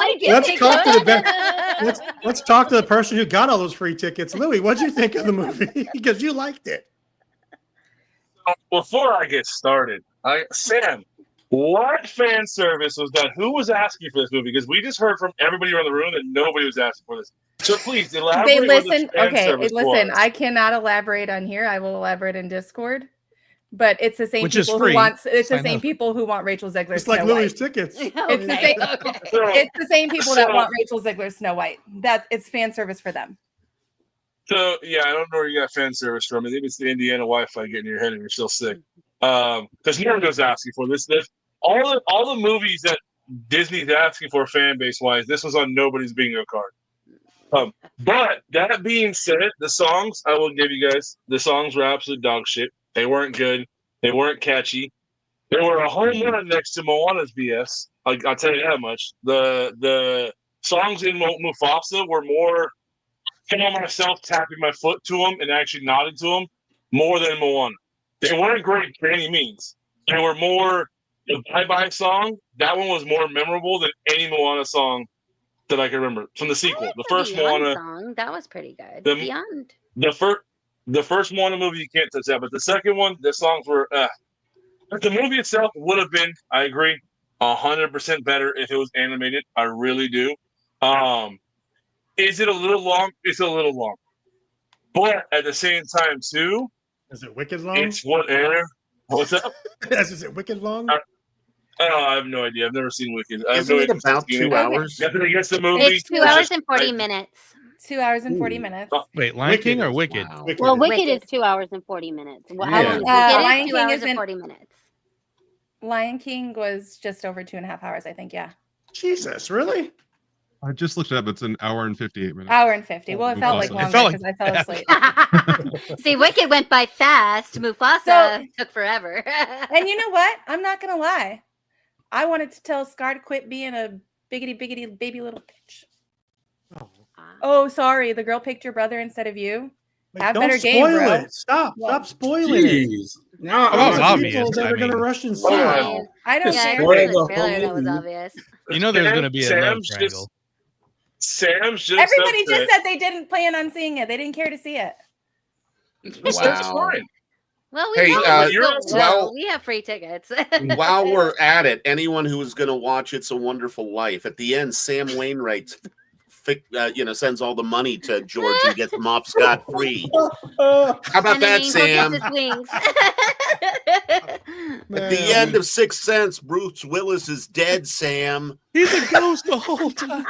talk to the person who got all those free tickets. Louis, what'd you think of the movie? Because you liked it. Before I get started, Sam, what fan service was that? Who was asking for this movie? Because we just heard from everybody around the room that nobody was asking for this. So please elaborate. They listened. Okay, listen. I cannot elaborate on here. I will elaborate in Discord. But it's the same Which people who want. It's the same people who want Rachel Zegler's. It's like Snow Louis' White. tickets. It's the same. It's the same people that want Rachel Zegler's Snow White. That it's fan service for them. So yeah, I don't know where you got fan service from. Maybe it's the Indiana Wi-Fi getting in your head and you're still sick. Because no one goes asking for this. All the movies that Disney's asking for fan base wise, this was on nobody's bingo card. But that being said, the songs I will give you guys, the songs were absolute dog shit. They weren't good. They weren't catchy. They were a home run next to Moana's BS. I'll tell you that much. The songs in Mufasa were more feeling myself tapping my foot to them and actually nodding to them more than Moana. They weren't great by any means. They were more the Bye Bye song. That one was more memorable than any Moana song that I can remember from the sequel. The first Beyond Moana song, that was pretty good. The- Beyond. the first Moana movie, you can't touch that, but the second one, the songs were. But the movie itself would have been, I agree, 100% better if it was animated. I really do. Is it a little long? It's a little long, but at the same time too, is it wicked long? It's whatever. What's up? Is it wicked long? I have no idea. I've never seen Wicked. Isn't it about 2 hours? Yes, the movie. It's 2 hours and 40 minutes. 2 hours and 40 minutes. Wait, Lion King or Wicked? Wow. Well, Wicked is 2 hours and 40 minutes. How Yeah. long is Lion Wicked is 2 King hours isn't- and 40 minutes. Lion King was just over 2.5 hours, I think. Yeah. Jesus, really? I just looked it up. It's an hour and 58 minutes. Hour and 50. Well, it felt like Mufasa. longer It felt because I fell asleep. See, Wicked went by fast. Mufasa took forever. And you know what? I'm not gonna lie. I wanted to tell Scar to quit being a biggity baby little bitch. Oh, sorry. The girl picked your brother instead of you. Have Don't better game, spoil bro. it. Stop spoiling Jeez. it. No, That was People obvious. that I are going to mean, rush and see Wow. it. I don't Yeah, I care. remember Spoil the the trailer. That whole was movie. obvious. you know there's going to be a love triangle. Sam's just Everybody upset. just said they didn't plan on seeing it. They didn't care to see it. That's Wow. fine. Well, Hey, we have free tickets. While we're at it, anyone who is going to watch It's a Wonderful Life, at the end, Sam Wainwright, sends all the money to George and gets him off scot-free. How about And an that, angel Sam? gets his wings. At the end of Sixth Sense, Bruce Willis is dead, Sam. He's a ghost the whole time.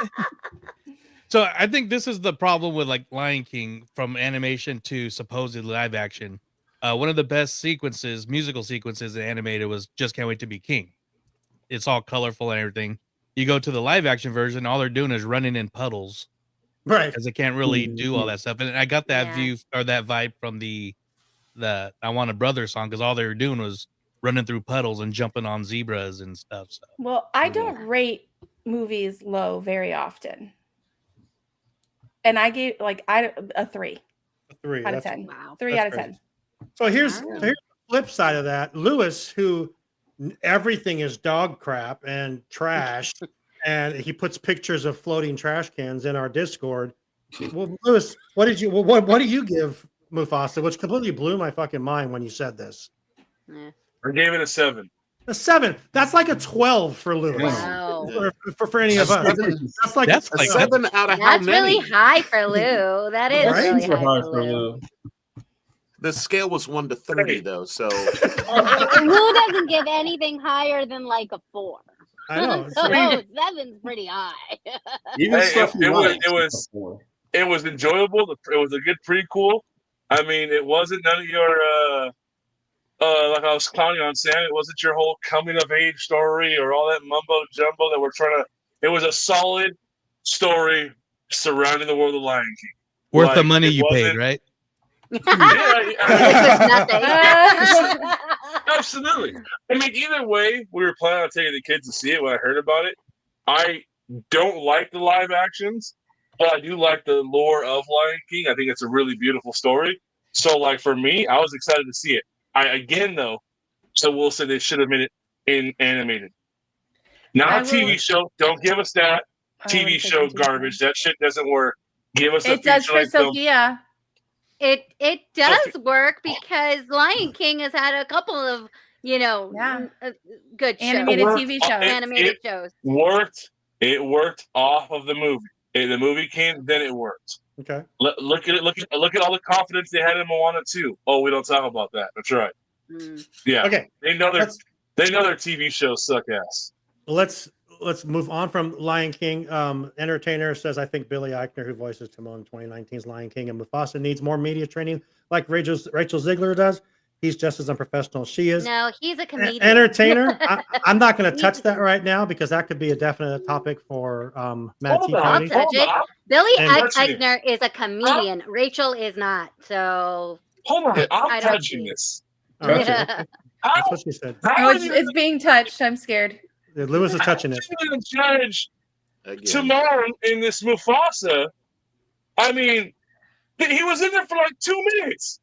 So I think this is the problem with like Lion King from animation to supposedly live action. One of the best musical sequences in animated was Just Can't Wait to Be King. It's all colorful and everything. You go to the live action version, all they're doing is running in puddles. Right. Because they can't really do all that stuff. And I got that view or that vibe from the I Want a Brother song, because all they were doing was running through puddles and jumping on zebras and stuff. So. Well, I don't rate movies low very often. And I gave a 3. A 3 out of that's- 10. Wow. 3 That's out of great. 10. So here's the flip side of that. Lewis, who everything is dog crap and trash, and he puts pictures of floating trash cans in our Discord. Well, Lewis, what do you give Mufasa? Which completely blew my fucking mind when you said this. Yeah. I gave it a 7. A 7. That's like a 12 for Lewis. Wow. For any of us. That's like a 7 out of how That's many? really high for Lou. That is really high for Lou. The scale was 1 to 30, though, so Lou doesn't give anything higher than like a 4. I know. So 7's pretty high. Even Hey, stuff you like. it was enjoyable. It was a good prequel. I mean, it wasn't none of your like I was clowning on Sam. It wasn't your whole coming of age story or all that mumbo jumbo that we're trying to. It was a solid story surrounding the world of Lion King. Worth the Like, money it you paid, wasn't- right? Absolutely. I mean, either way, we were planning on taking the kids to see it when I heard about it. I don't like the live actions, but I do like the lore of Lion King. I think it's a really beautiful story. So, like, for me, I was excited to see it. So we'll say they should have made it in animated. Not a TV show. Don't give us that. TV show garbage. That shit doesn't work. Give us It does for Sophia. It does work because Lion King has had a couple of good shows. Animated TV shows. Animated shows. It worked off of the movie. If the movie came, then it worked. Okay. Look at it. Look at all the confidence they had in Moana 2. Oh, we don't talk about that. That's right. Yeah. Okay. They know their TV shows suck ass. Let's move on from Lion King. Entertainer says, I think Billy Eichner, who voices Timon in 2019's Lion King, and Mufasa needs more media training like Rachel Ziegler does. He's just as unprofessional as she is. No, he's a comedian. Entertainer. I'm not going to touch that right now because that could be a definite topic for Matt T. I'll touch it. Billy And- Eichner is a comedian. Rachel is not. So hold on, I'm I don't touching see. this. All right. That's what she said. Oh, it's being touched. I'm scared. Lewis is touching it. I'm judge Timon in this Mufasa. I mean, he was in there for like 2 minutes.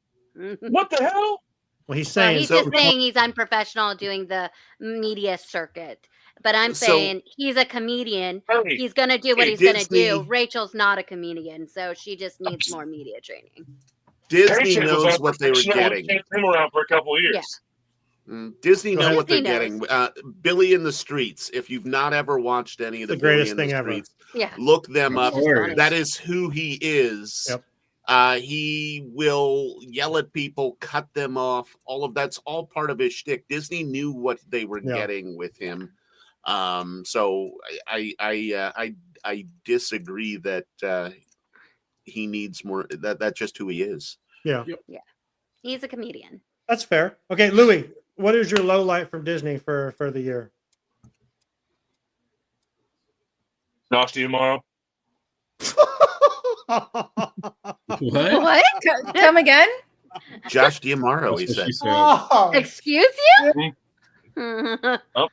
What the hell? Well, he's saying he's just saying he's unprofessional doing the media circuit. But I'm saying he's a comedian. He's going to do what he's going to do. Rachel's not a comedian, so she just needs more media training. Disney knows what they were getting. Him around for a couple of years. Yeah. Disney know what they're getting. Billy in the Streets. If you've not ever watched any of the greatest Billy in thing the Streets, ever. look them up. Hilarious. That is who he is. Yep. He will yell at people, cut them off. All of that's all part of his shtick. Disney knew what they were getting with him. So I disagree that he needs more. That's just who he is. Yeah. Yeah. He's a comedian. That's fair. Okay, Louis, what is your low light from Disney for the year? Josh D'Amaro. What? Come again? Josh D'Amaro, he said. Oh. Excuse you? Oh.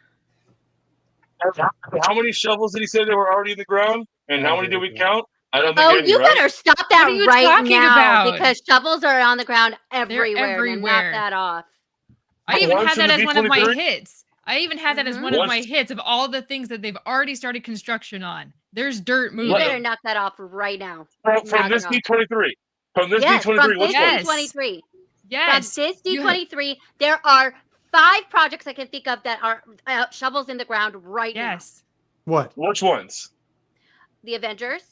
How many shovels did he say they were already in the ground? And how many did we count? I don't think any, you right? better stop that What are you right talking now about? because shovels are on the ground They're everywhere. And knock everywhere. that off. I even Once had in that the as one of my D23? hits. I even had that as one of my hits of all the things that they've already started construction on. There's dirt You moving. better knock that off right now. From this D23. From this Yes, D23. from Which this one? D23. Yes. From this D23, there are 5 projects I can think of that are shovels in the ground right now. What? Which ones? The Avengers.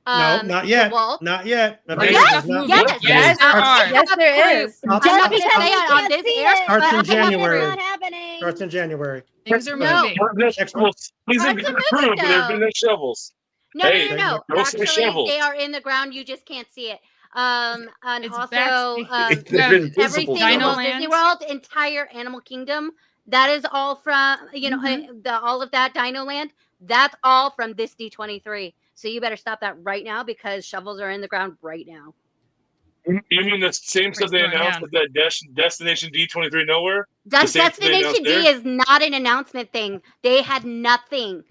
No, not yet. Walt. Not yet. Yes, yes, there is. I'm not going to say it on this air. Starts in but- January. Starts in January. Things are No. moving. He's Parts in are approved, moving, but there's been though. no shovels. No, Hey, no. go say Actually, shovels. they are in the ground. You just can't see it. And It's also, They're invisible everything in shovels. Walt Disney World, entire Animal Kingdom, that is all from, all of that Dino Land, that's all from this D23. So you better stop that right now because shovels are in the ground right now. You mean the same stuff they announced at that Destination D23 Nowhere? The same thing they Destination announced D there? is not an announcement thing. They had nothing.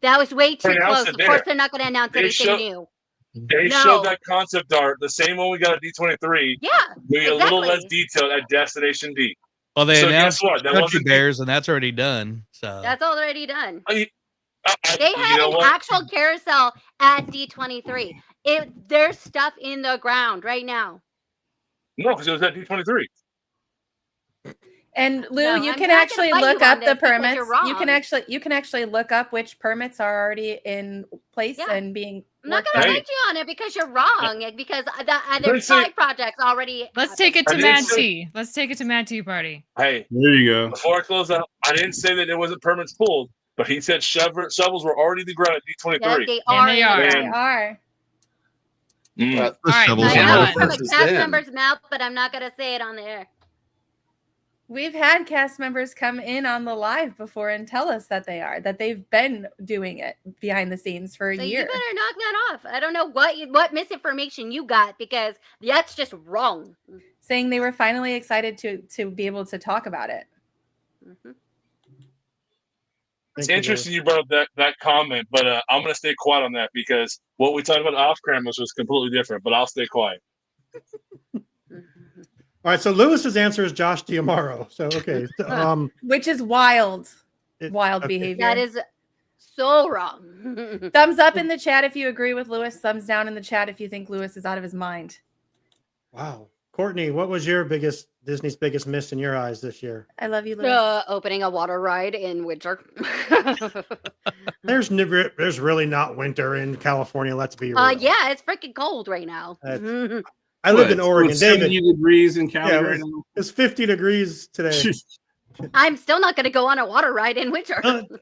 That was way too They announced close. it Of course, there. they're not going to announce They anything show- new. They No. showed that concept art, the same one we got at D23. Yeah, maybe a little less exactly. detailed at Destination D. Well, they So announced guess what? That Country wasn't- Bears, and that's already done. So That's already done. They They had an actual carousel at D23. There's stuff in the ground right now. No, because it was at D23. And Lou, No, you I'm can not actually gonna fight look you on up the this because permits. you're You can actually look up which permits are already in place and being. I'm not worked going to on. fight you on it because you're wrong. Because there's Listen. 5 projects already. Let's take it to I didn't Mad say- Tea. Let's take it to Mad Tea Party. Hey, There you go. before I close out, I didn't say that there wasn't permits pulled, but he said shovels were already in the ground at D23. Yeah, they are. they in are. the They ground. are. Mm. But The right, shovels I moving are know on. it from a versus cast them. member's mouth, but I'm not going to say it on the air. We've had cast members come in on the live before and tell us that they've been doing it behind the scenes for a So year. you better knock that off. I don't know what misinformation you got because that's just wrong. Saying they were finally excited to be able to talk about it. Mhm. It's interesting you brought up that comment, but I'm going to stay quiet on that because what we talked about off cameras was completely different, but I'll stay quiet. All right, so Lewis's answer is Josh D'Amaro. So okay, Which is wild. Wild okay. behavior. That is so wrong. Thumbs up in the chat if you agree with Lewis. Thumbs down in the chat if you think Lewis is out of his mind. Wow, Courtney, what was your Disney's biggest miss in your eyes this year? I love you, Lewis. Opening a water ride in winter. There's really not winter in California. Let's be real. Yeah, it's freaking cold right now. I lived in Oregon, It's David. 70 degrees in Cali Yeah, right now. it's 50 degrees today. I'm still not going to go on a water ride in winter.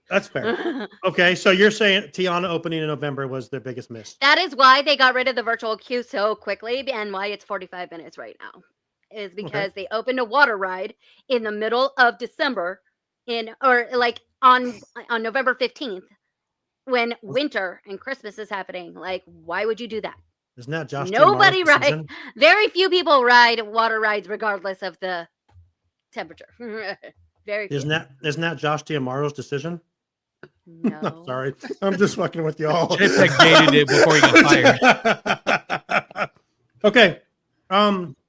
That's fair. Okay, so you're saying Tiana opening in November was their biggest miss. That is why they got rid of the virtual queue so quickly and why it's 45 minutes right now. Is because they opened a water ride in the middle of December on November 15th when winter and Christmas is happening. Like, why would you do that? Isn't that Josh? Nobody D'Amaro's ride. decision? Very few people ride water rides regardless of the temperature. Very few. Isn't that Josh D'Amaro's decision? No. Sorry, I'm just fucking with y'all. JPEG dated it before he got fired. Okay,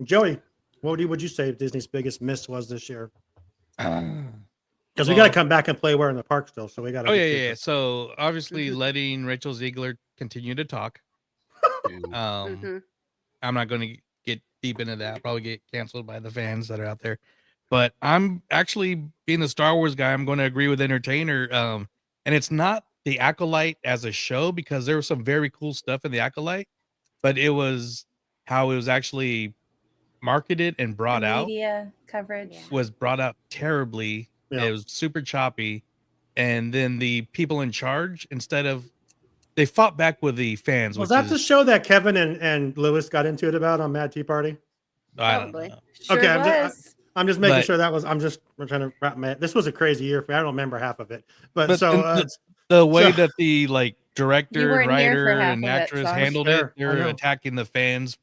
Joey, What would you say Disney's biggest miss was this year? Because we Well- got to come back and play Where in the Park still, so we got to. Oh yeah. So obviously, letting Rachel Ziegler continue to talk. I'm not going to get deep into that. I'll probably get canceled by the fans that are out there. But I'm actually, being the Star Wars guy, I'm going to agree with Entertainer. And it's not the Acolyte as a show, because there was some very cool stuff in the Acolyte, but it was how it was actually marketed and brought out. Media coverage Was brought out terribly. Yeah. It was super choppy. And then the people in charge, they fought back with the fans. Was that the show that Kevin and Lewis got into it about on Mad Tea Party? I don't know. Sure Okay, was. I'm just making But- sure that was. we're trying to wrap my. This was a crazy year for me. I don't remember half of it, but But so the way so- that the You director, weren't here for writer, half and of it, actress Sean. handled Fair, it, I they're know. attacking the fans,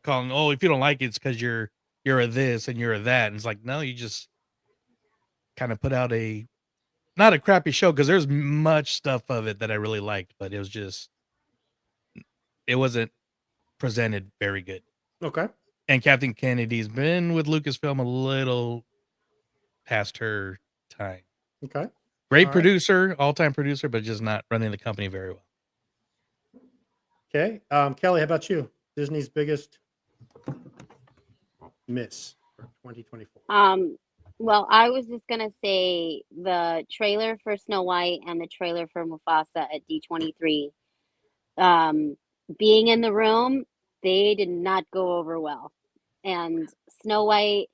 calling, oh, if you don't like it, it's because you're a this and you're a that. And it's like, no, you just kind of put out not a crappy show, because there's much stuff of it that I really liked, but it wasn't presented very good. okay. And Kathleen Kennedy's been with Lucasfilm a little past her time. Okay. Great All right. producer, all-time producer, but just not running the company very well. Okay. Kelly, how about you? Disney's biggest miss for 2024. Well, I was just gonna say the trailer for Snow White and the trailer for Mufasa at D23. Being in the room, they did not go over well. And Snow White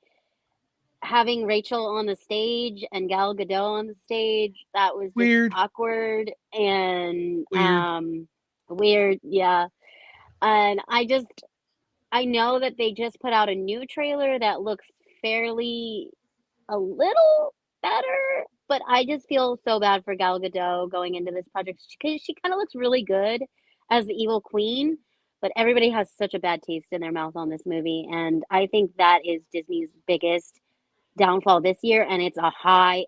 having Rachel on the stage and Gal Gadot on the stage, that was just Weird. awkward and weird, yeah. And I know that they just put out a new trailer that looks fairly a little better, but I just feel so bad for Gal Gadot going into this project, because she kind of looks really good as the evil queen, but everybody has such a bad taste in their mouth on this movie, and I think that is Disney's biggest downfall this year, and it's going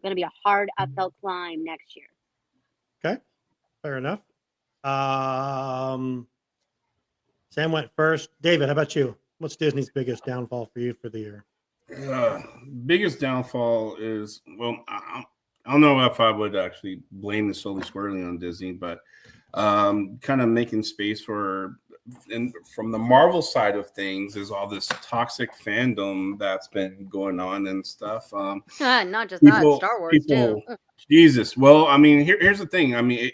to be a hard uphill climb next year. Okay. Fair enough. Sam went first. David, how about you? What's Disney's biggest downfall for you for the year? Biggest downfall is, well, I don't know if I would actually blame this solely squarely on Disney, but kind of making space for, and from the Marvel side of things, is all this toxic fandom that's been going on and stuff. Not just that, Star Wars too. Jesus. Well, I mean, here's the thing. I mean,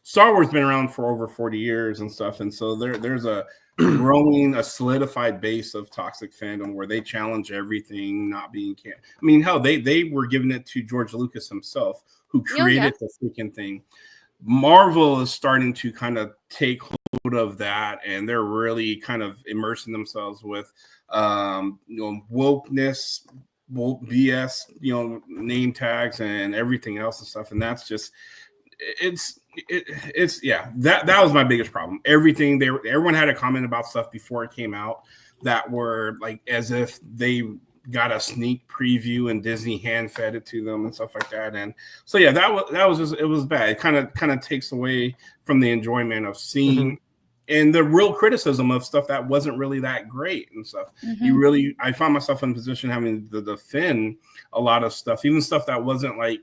Star Wars been around for over 40 years and stuff, and so there's a growing, a solidified base of toxic fandom where they challenge everything not being canon. I mean, hell, they were giving it to George Lucas himself, who created the freaking thing. Marvel is starting to kind of take hold of that, and they're really kind of immersing themselves with wokeness, woke BS, name tags and everything else and stuff. And that's just it's that was my biggest problem. Everyone had a comment about stuff before it came out that were like as if they got a sneak preview and Disney hand fed it to them and stuff like that. And so that was just, it was bad. It kind of takes away from the enjoyment of seeing and the real criticism of stuff that wasn't really that great and stuff. I found myself in a position having to defend a lot of stuff, even stuff that wasn't like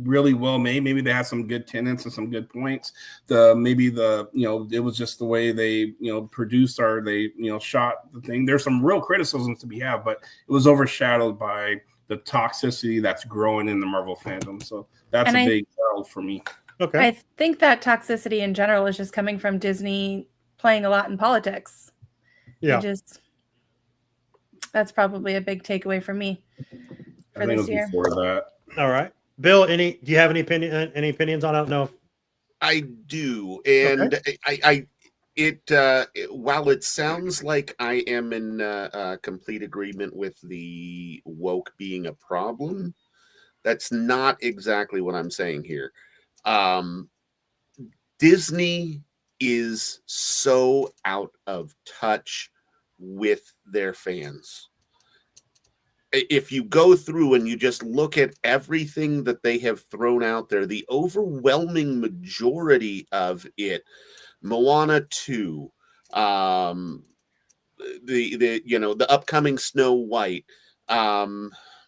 really well made. Maybe they had some good tenets and some good points. It was just the way they produced or they shot the thing. There's some real criticisms to be had, but it was overshadowed by the toxicity that's growing in the Marvel fandom. So that's a big L for me. Okay. I think that toxicity in general is just coming from Disney playing a lot in politics. Yeah. That's probably a big takeaway for me for this year. All right. Bill, do you have any opinions on it? I don't know if... I do. And while it sounds like I am in complete agreement with the woke being a problem, that's not exactly what I'm saying here. Disney is so out of touch with their fans. If you go through and you just look at everything that they have thrown out there, the overwhelming majority of it, Moana 2, the upcoming Snow White,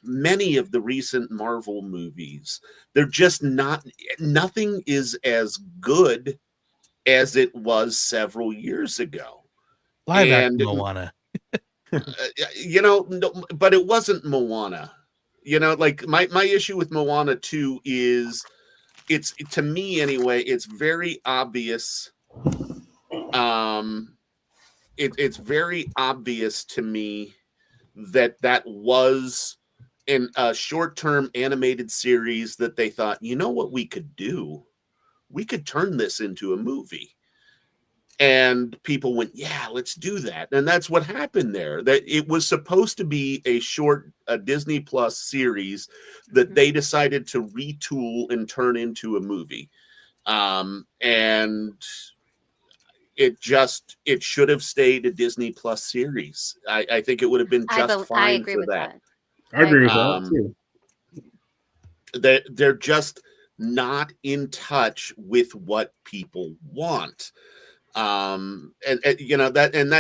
many of the recent Marvel movies, they're just nothing is as good as it was several years ago. Live action Moana. But it wasn't Moana. Like my issue with Moana 2 is it's, to me anyway, it's very obvious. It's very obvious to me that was in a short-term animated series that they thought, you know what we could do? We could turn this into a movie. And people went, yeah, let's do that. And that's what happened there. That it was supposed to be a Disney Plus series that they decided to retool and turn into a movie. And it should have stayed a Disney Plus series. I think it would have been just fine. I agree for with that. I agree with that too. They're just not in touch with what people want. That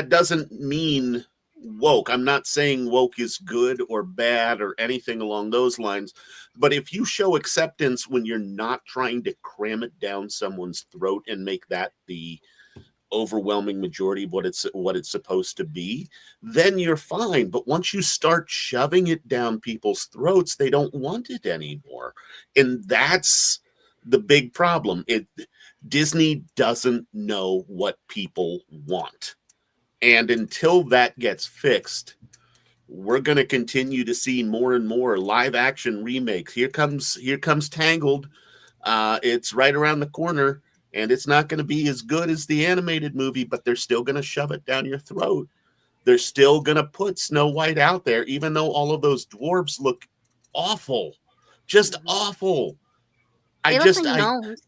doesn't mean woke. I'm not saying woke is good or bad or anything along those lines. But if you show acceptance when you're not trying to cram it down someone's throat and make that the overwhelming majority of what it's supposed to be, then you're fine. But once you start shoving it down people's throats, they don't want it anymore. And that's the big problem. Disney doesn't know what people want. And until that gets fixed, we're going to continue to see more and more live action remakes. Here comes Tangled. It's right around the corner, and it's not going to be as good as the animated movie, but they're still going to shove it down your throat. They're still going to put Snow White out there, even though all of those dwarves look awful. Just awful. They look like gnomes.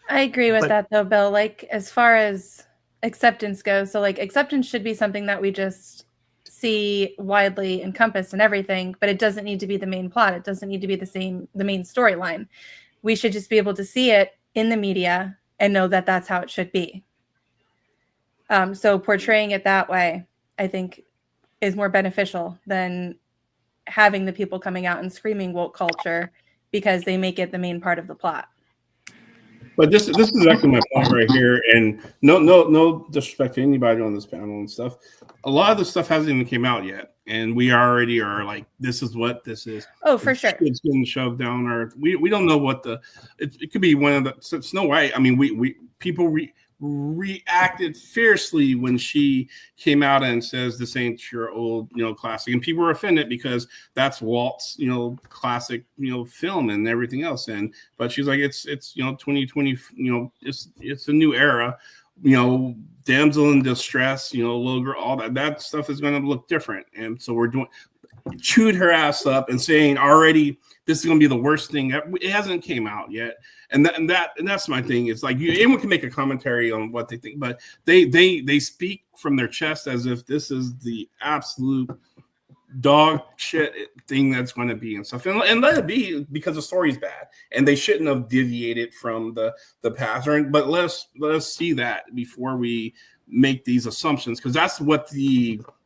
I agree with that though, Bill. Like, as far as acceptance goes, so like acceptance should be something that we just see widely encompassed in everything, but it doesn't need to be the main plot. It doesn't need to be the main storyline. We should just be able to see it in the media and know that that's how it should be. So portraying it that way, I think, is more beneficial than having the people coming out and screaming woke culture because they make it the main part of the plot. But this is exactly my point right here, and no disrespect to anybody on this panel and stuff. A lot of the stuff hasn't even came out yet, and we already are like, this is what this is. Oh, for sure. It's getting shoved down our. We don't know what it could be one of the Snow White. I mean, people reacted fiercely when she came out and says this ain't your old classic, and people were offended because that's Walt's classic film and everything else. But she's like, it's 2020, it's a new era, damsel in distress, little girl, all that stuff is going to look different. And so we're chewed her ass up and saying already this is going to be the worst thing. It hasn't came out yet. And that's my thing. It's like anyone can make a commentary on what they think, but they speak from their chest as if this is the absolute dog shit thing that's going to be and stuff. And let it be, because the story's bad and they shouldn't have deviated from the pattern. But let us see that before we make these assumptions, because that's what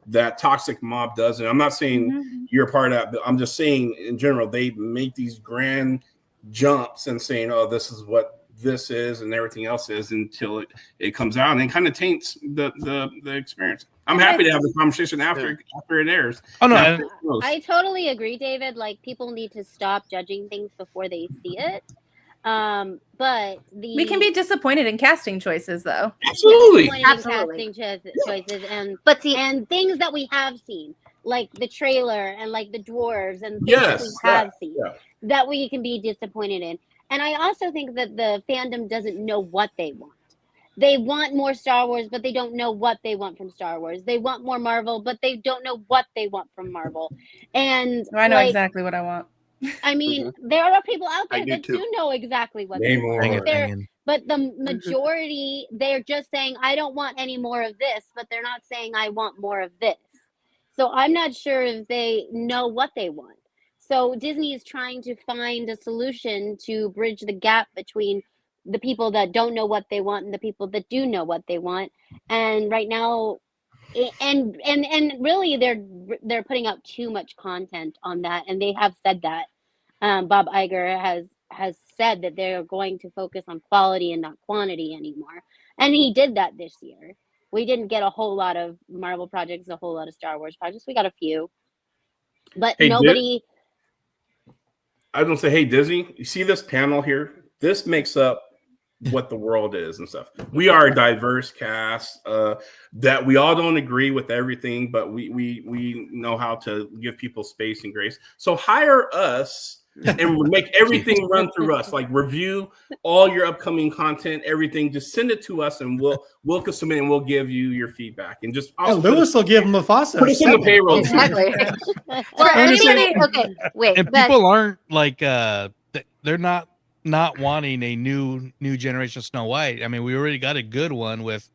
that toxic mob does. And I'm not saying you're a part of that, but I'm just saying in general, they make these grand jumps and saying, oh, this is what this is and everything else is, until it comes out and kind of taints the experience. I'm happy to have the conversation after it airs. Oh no, I totally agree, David. Like, people need to stop judging things before they see it. But we can be disappointed in casting choices, though. Absolutely. Casting choices and things that we have seen, like the trailer and like the dwarves and things that we have seen that we can be disappointed in. And I also think that the fandom doesn't know what they want. They want more Star Wars, but they don't know what they want from Star Wars. They want more Marvel, but they don't know what they want from Marvel. And I know exactly what I want. I mean, there are people out there that do know exactly what they want. But the majority, they're just saying, I don't want any more of this, but they're not saying I want more of this. So I'm not sure if they know what they want. So Disney is trying to find a solution to bridge the gap between the people that don't know what they want and the people that do know what they want. And right now, and really they're putting out too much content on that, and they have said that. Bob Iger has said that they're going to focus on quality and not quantity anymore, and he did that this year. We didn't get a whole lot of Marvel projects, a whole lot of Star Wars projects. We got a few, but Hey, nobody. I was gonna say, hey Disney, you see this panel here? This makes up what the world is and stuff. We are a diverse cast that we all don't agree with everything, but we know how to give people space and grace. So hire us and make everything run through us. Like review all your upcoming content, everything. Just send it to us, and we'll submit and we'll give you your feedback. And just Lewis will give Mufasa. Put us in the payroll. Exactly. Well, okay, wait. And people aren't like they're not wanting a new generation Snow White. I mean, we already got a good one with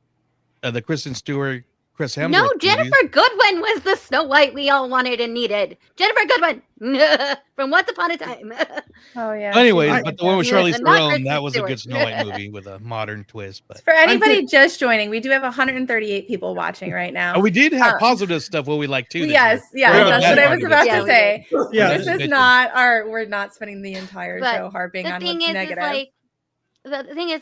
the Kristen Stewart, Chris Hemsworth. No, Jennifer Goodwin was the Snow White we all wanted and needed. Jennifer Goodwin from Once Upon a Time. Oh yeah. Anyways, but the one with Charlize Not Theron, Kristen that was a Stewart. good Snow White movie with a modern twist. But For anybody just joining, we do have 138 people watching right now. we did have positive stuff what we like too. Yes, that's what I was about to say. Yeah, this is not we're not spending the entire show harping on what's negative. The thing is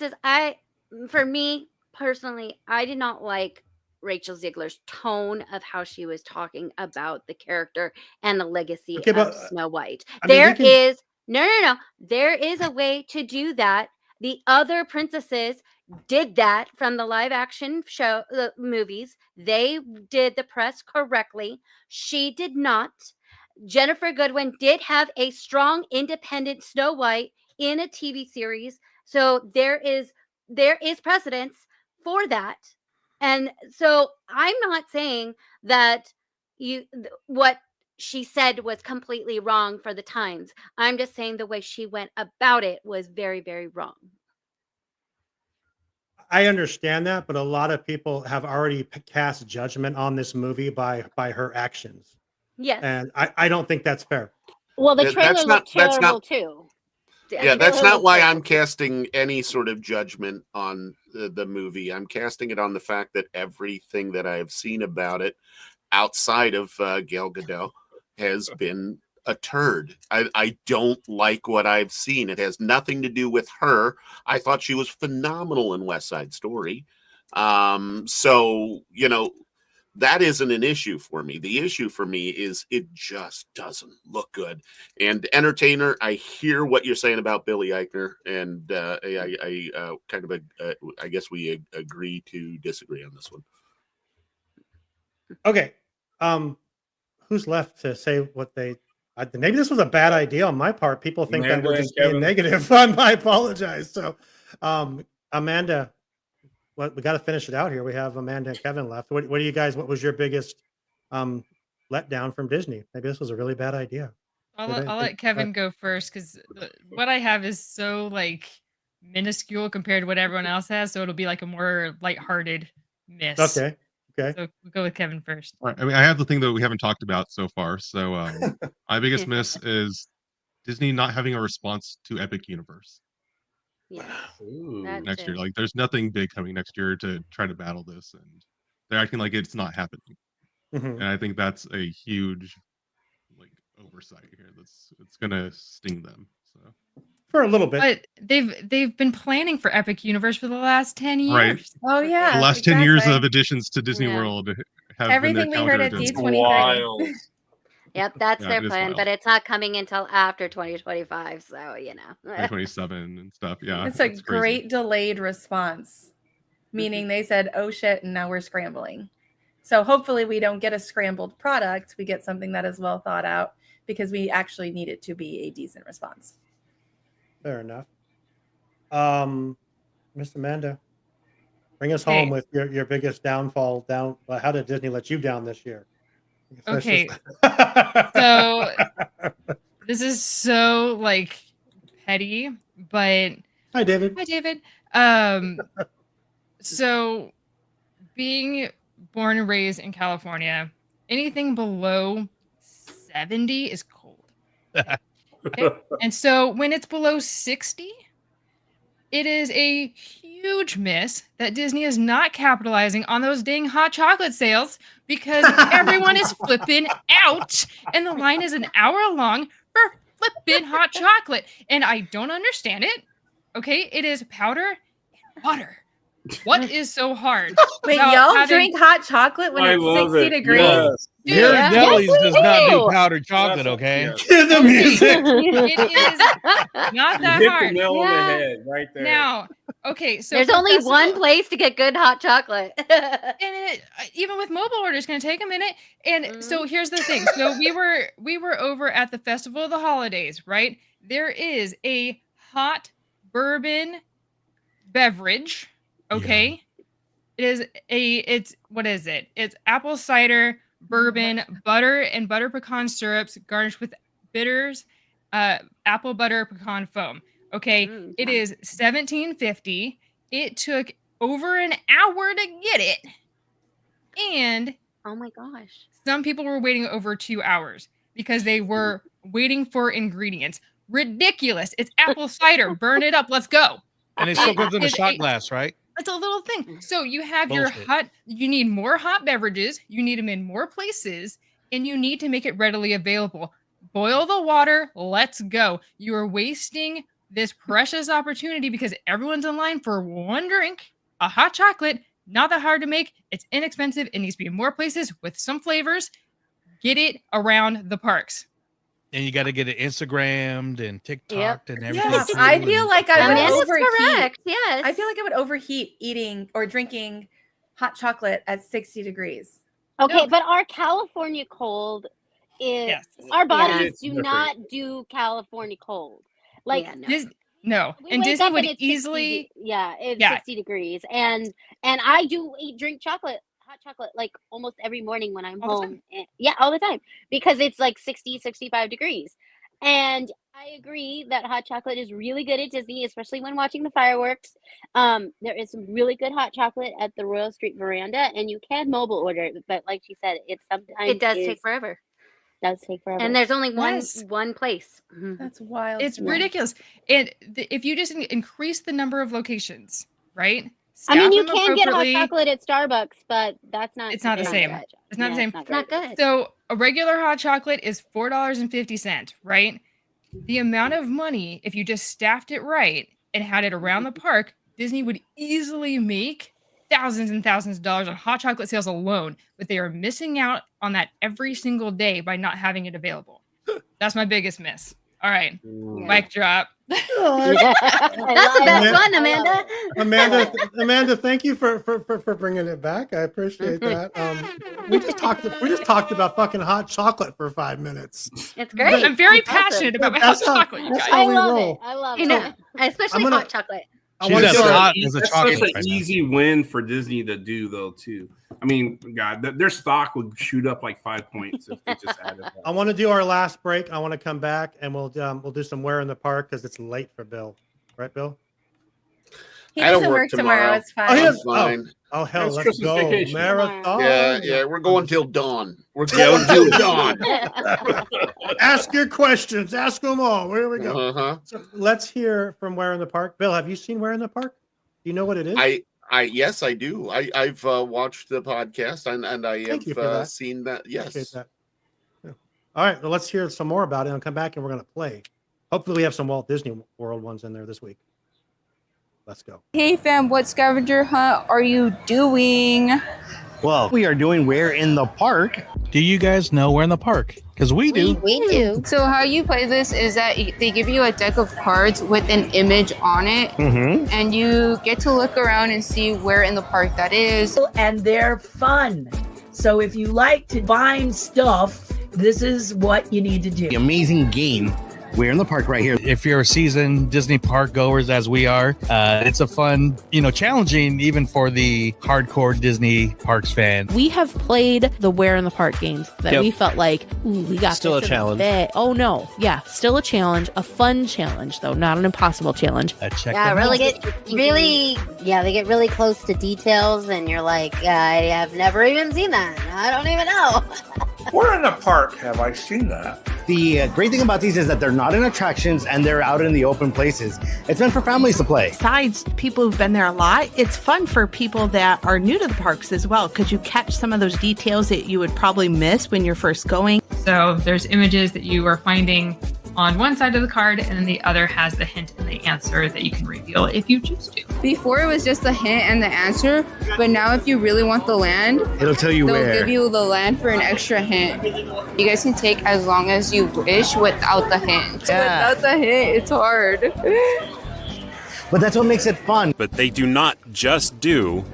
for me personally, I did not like Rachel Ziegler's tone of how she was talking about the character and the legacy of Snow White. There is a way to do that. The other princesses did that from the live action show, the movies. They did the press correctly. She did not. Jennifer Goodwin did have a strong, independent Snow White in a TV series. So there is precedence for that. And so I'm not saying that what she said was completely wrong for the times. I'm just saying the way she went about it was very, very wrong. I understand that, but a lot of people have already cast judgment on this movie by her actions. Yes. And I don't think that's fair. Well, the trailer looked terrible too. Yeah, that's not why I'm casting any sort of judgment on the movie. I'm casting it on the fact that everything that I have seen about it outside of Gal Gadot has been a turd. I don't like what I've seen. It has nothing to do with her. I thought she was phenomenal in West Side Story. So, that isn't an issue for me. The issue for me is it just doesn't look good. And Entertainer, I hear what you're saying about Billy Eichner, and I guess we agree to disagree on this one. Okay, who's left to say what they? Maybe this was a bad idea on my part. People think that we're just being negative. I apologize. So, Amanda. Well, we got to finish it out here. We have Amanda and Kevin left. What do you guys? What was your biggest letdown from Disney? Maybe this was a really bad idea. I'll let Kevin go first because what I have is so minuscule compared to what everyone else has. So it'll be like a more lighthearted miss. Okay. So we'll go with Kevin first. All right. I mean, I have the thing that we haven't talked about so far. So my biggest miss is Disney not having a response to Epic Universe. Yeah. Next year. There's nothing big coming next year to try to battle this, and they're acting like it's not happening. And I think that's a huge oversight here. It's gonna sting them. So for a little bit. But they've been planning for Epic Universe for the last 10 years. Right. Oh yeah. The last 10 years of additions to Disney World have everything been we heard at D23. Wild. Yep, that's Yeah, their it is plan, wild. but it's not coming until after 2025. So 2027 and stuff. Yeah. It's a crazy. great delayed response, meaning they said, "Oh shit," and now we're scrambling. So hopefully we don't get a scrambled product. We get something that is well thought out because we actually need it to be a decent response. Fair enough. Miss Amanda, bring us home with your biggest downfall. How did Disney let you down this year? Okay. So this is so petty, but Hi David. Hi David. So being born and raised in California, anything below 70 is cold. Okay? And so when it's below 60, it is a huge miss that Disney is not capitalizing on those dang hot chocolate sales because everyone is flipping out and the line is an hour long for flipping hot chocolate. And I don't understand it. Okay, it is powder and water. What is so hard? Wait, y'all drink hot chocolate when it's 60 degrees? Yes. Dude, Ghirardelli's yes, does we not do do. powdered chocolate, okay? Cue the music. It is not that Hit hard. the nail on the head right there. Now, okay, so There's for only festival- one place to get good hot chocolate. and even with mobile orders, it's going to take a minute. And so here's the thing. So we were over at the Festival of the Holidays, right? There is a hot bourbon beverage. Okay. It's what is it? It's apple cider, bourbon, butter, and butter pecan syrups garnished with bitters, apple butter pecan foam. Okay. It is $17.50. It took over an hour to get it. And oh my gosh. Some people were waiting over 2 hours because they were waiting for ingredients. Ridiculous. It's apple cider. Burn it up. Let's go. And it still comes in a shot glass, right? It's a little thing. So you have Bullshit. you need more hot beverages, you need them in more places, and you need to make it readily available. Boil the water, let's go. You are wasting this precious opportunity because everyone's in line for one drink, a hot chocolate, not that hard to make, it's inexpensive, it needs to be in more places with some flavors. Get it around the parks. And you got to get it Instagrammed and TikToked and everything. Yes, too, I feel and- like I would Amanda's overheat. correct, yes. I feel like I would overheat eating or drinking hot chocolate at 60 degrees. Okay, but our California cold is our bodies do not do California cold. Like No, we and wake Disney up would and it's 60 easily it's Yeah. 60 degrees, and I do drink hot chocolate like almost every morning when I'm All the home. All the time, because it's like 60, 65 degrees. And I agree that hot chocolate is really good at Disney, especially when watching the fireworks. There is some really good hot chocolate at the Royal Street Veranda, and you can mobile order it, but like she said, it does take forever. Does take forever. And there's only Yes. one place. That's wild. It's ridiculous. And if you just increase the number of locations, right? I mean, Staff you them can get hot appropriately. chocolate at Starbucks, but that's not. It's not the same. good. It's not the Yeah, same. It's not good. So a regular hot chocolate is $4.50, right? The amount of money, if you just staffed it right and had it around the park, Disney would easily make thousands and thousands of dollars on hot chocolate sales alone, but they are missing out on that every single day by not having it available. That's my biggest miss. All right, mic drop. That's the best one, Amanda. Amanda, thank you for bringing it back. I appreciate that. We just talked about fucking hot chocolate for 5 minutes. It's great. I'm very passionate about hot That's how- chocolate, you that's guys. how I we love roll. it. I love I it. know, especially I'm gonna- hot chocolate. I She's want as to hot as a That's chocolate such right an now. easy win for Disney to do, though. Too. I mean, God, their stock would shoot up like 5 points if they just added that. I want to do our last break. I want to come back and we'll do some Where in the Park because it's late for Bill. Right, Bill? He I don't doesn't work work tomorrow. It's fine. Oh, he I'm has- fine. Oh hell, It's let's Christmas go vacation. marathon. Yeah, we're going till dawn. We're going till dawn. Ask your questions. Ask them all. Here we go. Uh-huh. So let's hear from Where in the Park. Bill, have you seen Where in the Park? Do you know what it is? Yes, I do. I've watched the podcast and I Thank you for have that. seen that. Appreciate Yes. that. Yeah. All right, well, let's hear some more about it and come back and we're going to play. Hopefully, we have some Walt Disney World ones in there this week. Let's go. Hey fam, what scavenger hunt are you doing? Well, we are doing Where in the Park. Do you guys know Where in the Park? Because we do. We do. So how you play this is that they give you a deck of cards with an image on it, Mm-hmm. and you get to look around and see where in the park that is. And they're fun. So if you like to find stuff, this is what you need to do. Amazing game. Where in the Park right here. If you're a seasoned Disney park goers, as we are, it's a fun, challenging even for the hardcore Disney parks fan. We have played the Where in the Park games that Yep. we felt like, ooh, we got Still this a in the challenge. bag. Oh no, yeah, still a challenge, a fun challenge though, not an impossible challenge. Check Yeah, them really out. they get really close to details, and you're like, I have never even seen that. I don't even know. Where in the park have I seen that? The great thing about these is that they're not in attractions and they're out in the open places. It's meant for families to play. Besides people who've been there a lot, it's fun for people that are new to the parks as well, because you catch some of those details that you would probably miss when you're first going. So there's images that you are finding on one side of the card, and then the other has the hint and the answer that you can reveal if you choose to. Before it was just the hint and the answer, but now if you really want the land, it'll tell you they'll where. give you the land for an extra hint. You guys can take as long as you wish without the hint. Yeah. Without the hint, it's hard. But that's what makes it fun. But they do not just do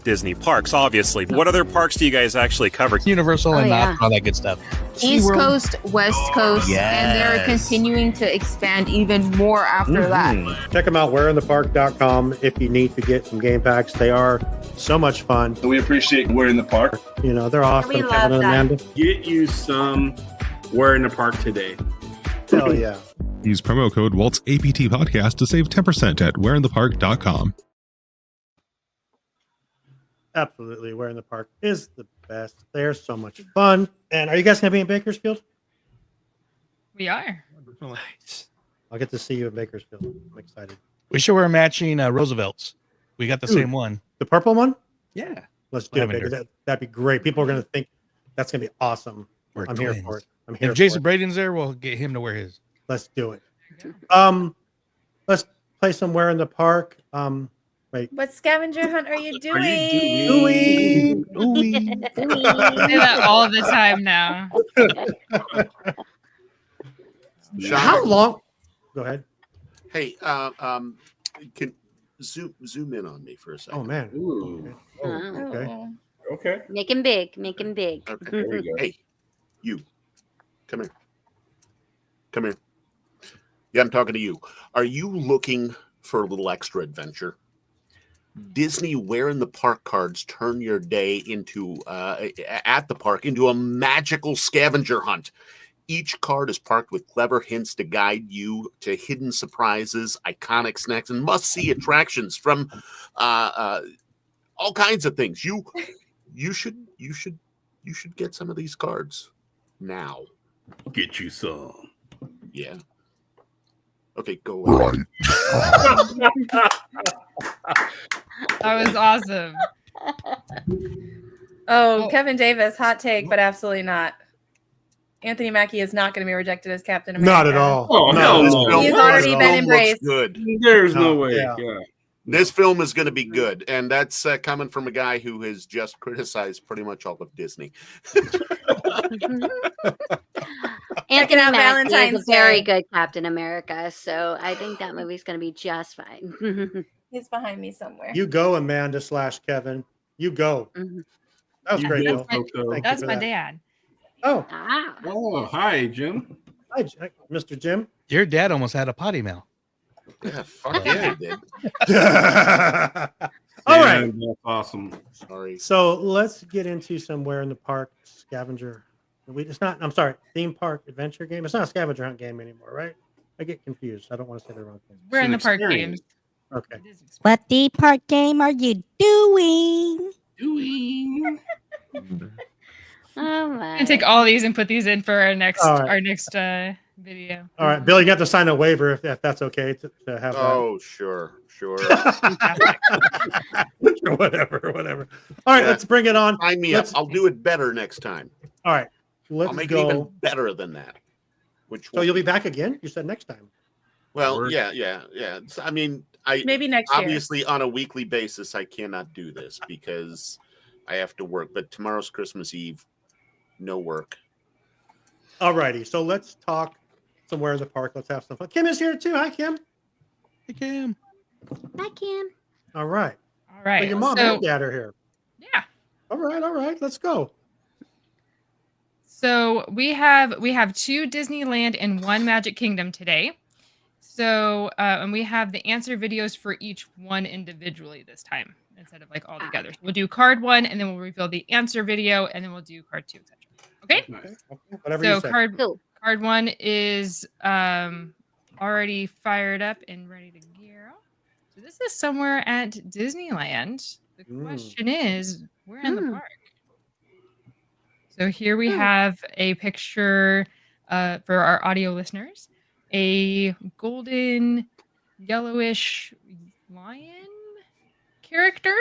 Disney parks, obviously. What other parks do you guys actually cover? Universal and yeah. all that good stuff. East Coast, West Coast, and they're Yes. continuing to expand even more after that. Check them out, weareinthepark.com, if you need to get some game packs. They are so much fun. We appreciate We're in the Park. You know, they're awesome. We love Kevin and that. Amanda. Get you some We're in the Park today. Hell yeah. Use promo code Walt's APT Podcast to save 10% at weareinthepark.com. Absolutely. We're in the Park is the best. They're so much fun. And are you guys going to be in Bakersfield? We are. Nice. I'll get to see you in Bakersfield. I'm excited. We should wear matching Roosevelts. We got the Dude, same one. The purple one? Yeah. Let's do it, baby. Lavender. That'd be great. People are going to think that's going to be awesome. We're I'm here twins. for it. I'm here If Jason for it. Braden's there, we'll get him to wear his. Let's do it. Let's play somewhere in the park. Wait. What scavenger hunt are you doing? I say that all the time now. How long? Go ahead. Hey, can zoom in on me for a second. Oh man. Ooh. Okay. Okay. Make him big. Make him big. Okay, there we go. Hey, you, come here. Come here. Yeah, I'm talking to you. Are you looking for a little extra adventure? Disney Where in the Park cards turn your day into at the park into a magical scavenger hunt. Each card is parked with clever hints to guide you to hidden surprises, iconic snacks, and must-see attractions from all kinds of things. You should get some of these cards now. Get you some. Yeah. Okay, go away. That was awesome. Oh, Kevin Davis, hot take, but absolutely not. Anthony Mackie is not going to be rejected as Captain America. Not at all. Oh, no. He's already been embraced. Good. There's no way. Yeah. Yeah. This film is going to be good, and that's coming from a guy who has just criticized pretty much all of Disney. Anthony out Mackie Valentine's is a very Day. good Captain America, so I think that movie's going to be just fine. He's behind me somewhere. You go, Amanda / Kevin. You go. That was You great, go, Bill. Coco. Thank you That's for my that. dad. Oh, Ah. Oh, hi, Jim. hi, Mr. Jim. Your dad almost had a potty mouth. Yeah, fuck yeah, he did. All Yeah, right. That's awesome. Sorry. So let's get into somewhere in the park scavenger. It's not. I'm sorry. Theme park adventure game. It's not a scavenger hunt game anymore, right? I get confused. I don't want to say the wrong thing. We're in the an park experience. games. Okay. What theme park game are you doing? Oh my. And take all these and put these in for our next All right. video. All right, Billy, you have to sign a waiver if that's okay to have that. Oh, sure. whatever. All right, Yeah. let's bring it on. Sign me up. I'll do it better next time. All right, let's I'll make go. it even better than that. So you'll be back again? You said next time. Well, yeah. I mean, Maybe next year. obviously on a weekly basis, I cannot do this because I have to work. But tomorrow's Christmas Eve, no work. All righty, so let's talk somewhere in the park. Let's have some fun. Kim is here too. Hi, Kim. Hey, Kim. Hi, Kim. All right. All right. So your mom so, and dad are here. Yeah. All right. Let's go. So we have 2 Disneyland and 1 Magic Kingdom today. So and we have the answer videos for each one individually this time instead of like all together. So we'll do card 1 and then we'll reveal the answer video and then we'll do card 2, etc. Okay. Whatever So you say. card 1 is already fired up and ready to gear. So this is somewhere at Disneyland. The question is, where in the park? So here we have a picture for our audio listeners. A golden, yellowish lion character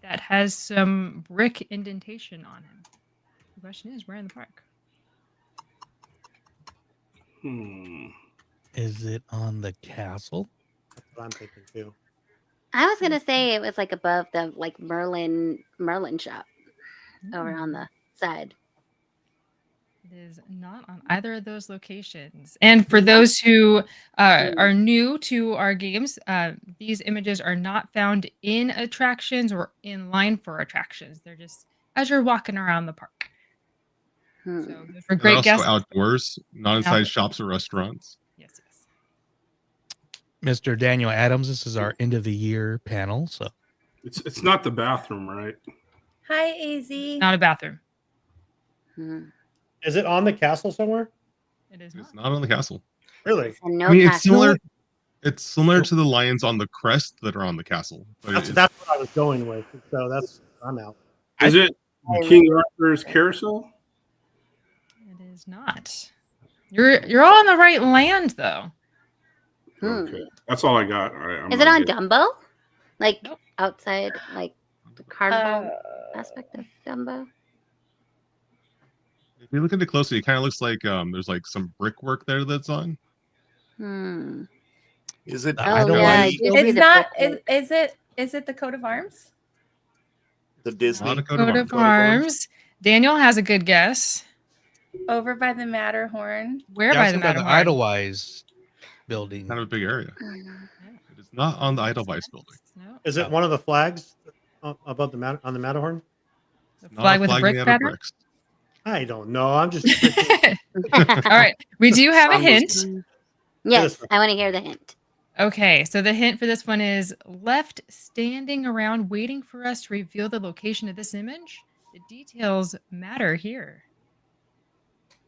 that has some brick indentation on him. The question is, where in the park? Is it on the castle? That's what I'm thinking too. I was gonna say it was like above the like Merlin shop over on the side. It is not on either of those locations. And for those who are new to our games, these images are not found in attractions or in line for attractions. They're just as you're walking around the park. So those were They're great also guesses. outdoors, not inside Outdoors. shops or restaurants. Yes, yes. Mr. Daniel Adams, this is our end of the year panel. So It's not the bathroom, right? Hi, AZ. Not a bathroom. Is it on the castle somewhere? It is It's not on the castle. Really? No I mean, castle. it's similar to the lions on the crest that are on the castle. But That's what I was going with. So I'm out. Is it King Arthur's carousel? It is not. You're all on the right land though. Okay, that's all I got. All right, Is it on Dumbo? Like outside, like the carnival aspect of Dumbo? if you look at it closely, it kind of looks like there's like some brickwork there that's on. Is it? It's not. Is it the coat of arms? The Disney Coat of arms. Daniel has a good guess. Over by the Matterhorn. Where by the Matterhorn? Idlewild building. Kind of a big area. It is not on the Idlewild building. Is it one of the flags above on the Matterhorn? The flag with the brick pattern? I don't know. I'm just. All right. We do have a hint. Yes, I want to hear the hint. Okay, so the hint for this one is left standing around waiting for us to reveal the location of this image. The details matter here.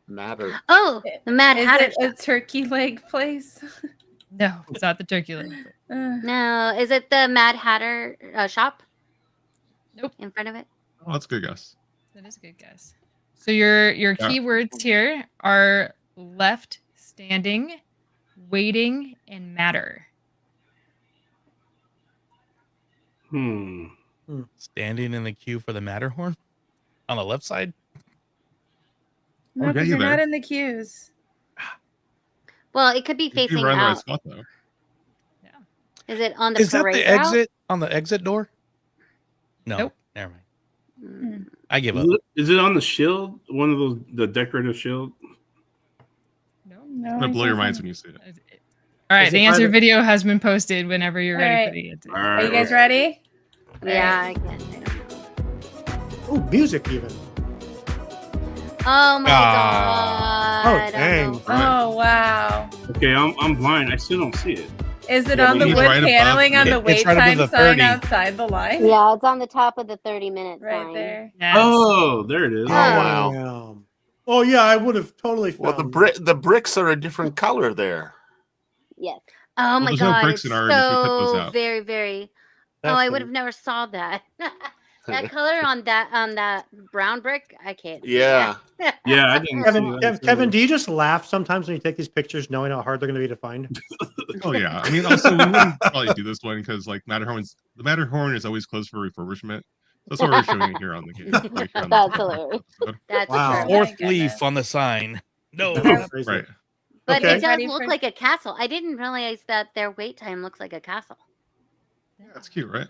Matter. Oh, the Mad Hatter. Is it a turkey leg place? No, it's not the turkey leg. No, is it the Mad Hatter shop? Nope. In front of it. Oh, that's a good guess. That is a good guess. So your keywords here are left standing, waiting, and matter. Standing in the queue for the Matterhorn on the left side. No, because you're not in the queues. Well, it could be facing Right out. spot, though. Is it on the Is that parade the route? exit on the exit door? No. Nope. Never mind. I give up. Is it on the shield? One of the decorative shield? It's gonna blow your minds when you see it. All right, Is the it by answer the- video has been posted whenever you're ready for the answer. Are you guys ready? Yeah, I guess. Oh, music even. Oh my Ah. god. Oh, dang. Oh wow. Okay, I'm blind. I still don't see it. Is it on the it's wood right above- paneling on the wait it's right above time the sign 30. outside the line? Yeah, it's on the top of the 30-minute Right sign. there. Oh, there it is. Oh wow. Oh yeah, I would have totally. Well, Found the bricks are a different color there. Yes. Oh my there's no god. bricks It's in ours. We took those so out. very, very. That's Oh, I what would have never saw that. That color on that brown brick, I can't. see Yeah. that. Yeah, I didn't see that. Kevin, do you just laugh sometimes when you take these pictures, knowing how hard they're going to be to find? Oh yeah. I mean, also we wouldn't probably do this one because like the Matterhorn is always closed for refurbishment. That's why we're showing it here on the game. Like, here on That's the hilarious. episode. That's Wow. hilarious. Fourth leaf on the sign. No. Right. But Okay. it does look like a castle. I didn't realize that their wait time looks like a castle. That's cute, right?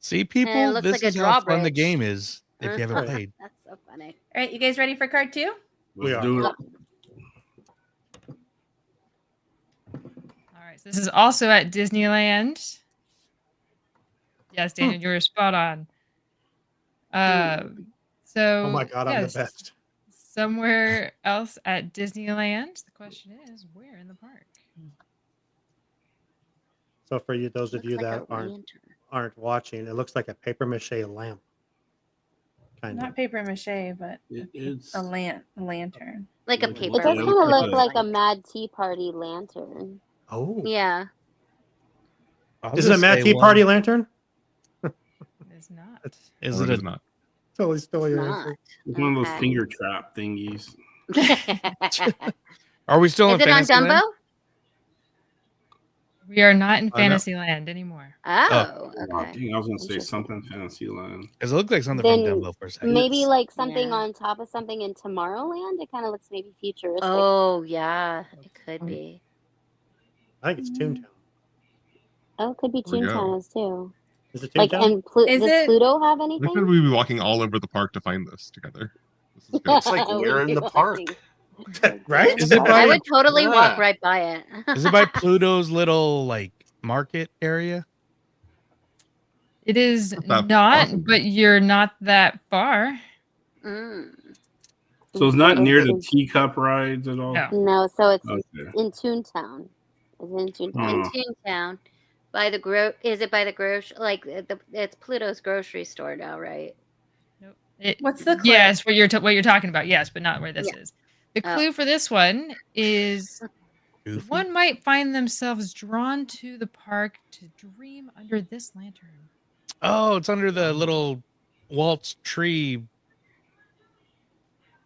See, it people, looks this like a is how fun the drawbridge. game is if you haven't played. That's so funny. All right, you guys ready for card 2? Let's do it. All right, so this is also at Disneyland. Yes, Daniel, you were spot on. So, Oh my god, I'm yes, the best. somewhere else at Disneyland. The question is, where in the park? So for you, those of you Looks like that a lantern. aren't watching, it looks like a paper mache lamp. Kind of. Not paper mache, but It's a lantern. Like a It paper. It does Yeah, kind of looks look like like a Mad Tea Party lantern. Oh. Yeah. I'll Is it a just Mad say Tea one. Party lantern? It is not. Is Or it it is a not. Totally stole your Not. answer. It's one of those Okay. finger trap thingies. Are we still Is in it on Fantasyland? Dumbo? We are not in I know. Fantasyland anymore. Oh, Oh, okay. dang, I was gonna say Interesting. something Fantasyland. Because it looked like something from Then Dumbo for a second. maybe like something Yeah. on top of something in Tomorrowland. It kind of looks maybe futuristic. Oh, yeah, it could be. I think it's Toontown. Oh, it could be There we go. Toontown as too. Is it Like, Toontown? and Is does it- Pluto have Look at anything? we be walking all over the park to find this together. This is good. It's like we're in the park. Right? Is it I by would totally walk Yeah. right by it. is it by Pluto's little like market area? It is Not not, possible. but you're not that far. Mm. So it's not near the teacup rides at all. No. No, so it's Okay. in Toontown. Is it in Toontown? In Huh. Toontown, by the is it by the grocery? Like it's Pluto's grocery store now, right? What's the clue? Yes, what you're talking about. Yes, but not where this Yeah. is. The Oh. clue for this one is Goofy? one might find themselves drawn to the park to dream under this lantern. Oh, it's under the little Walt's tree,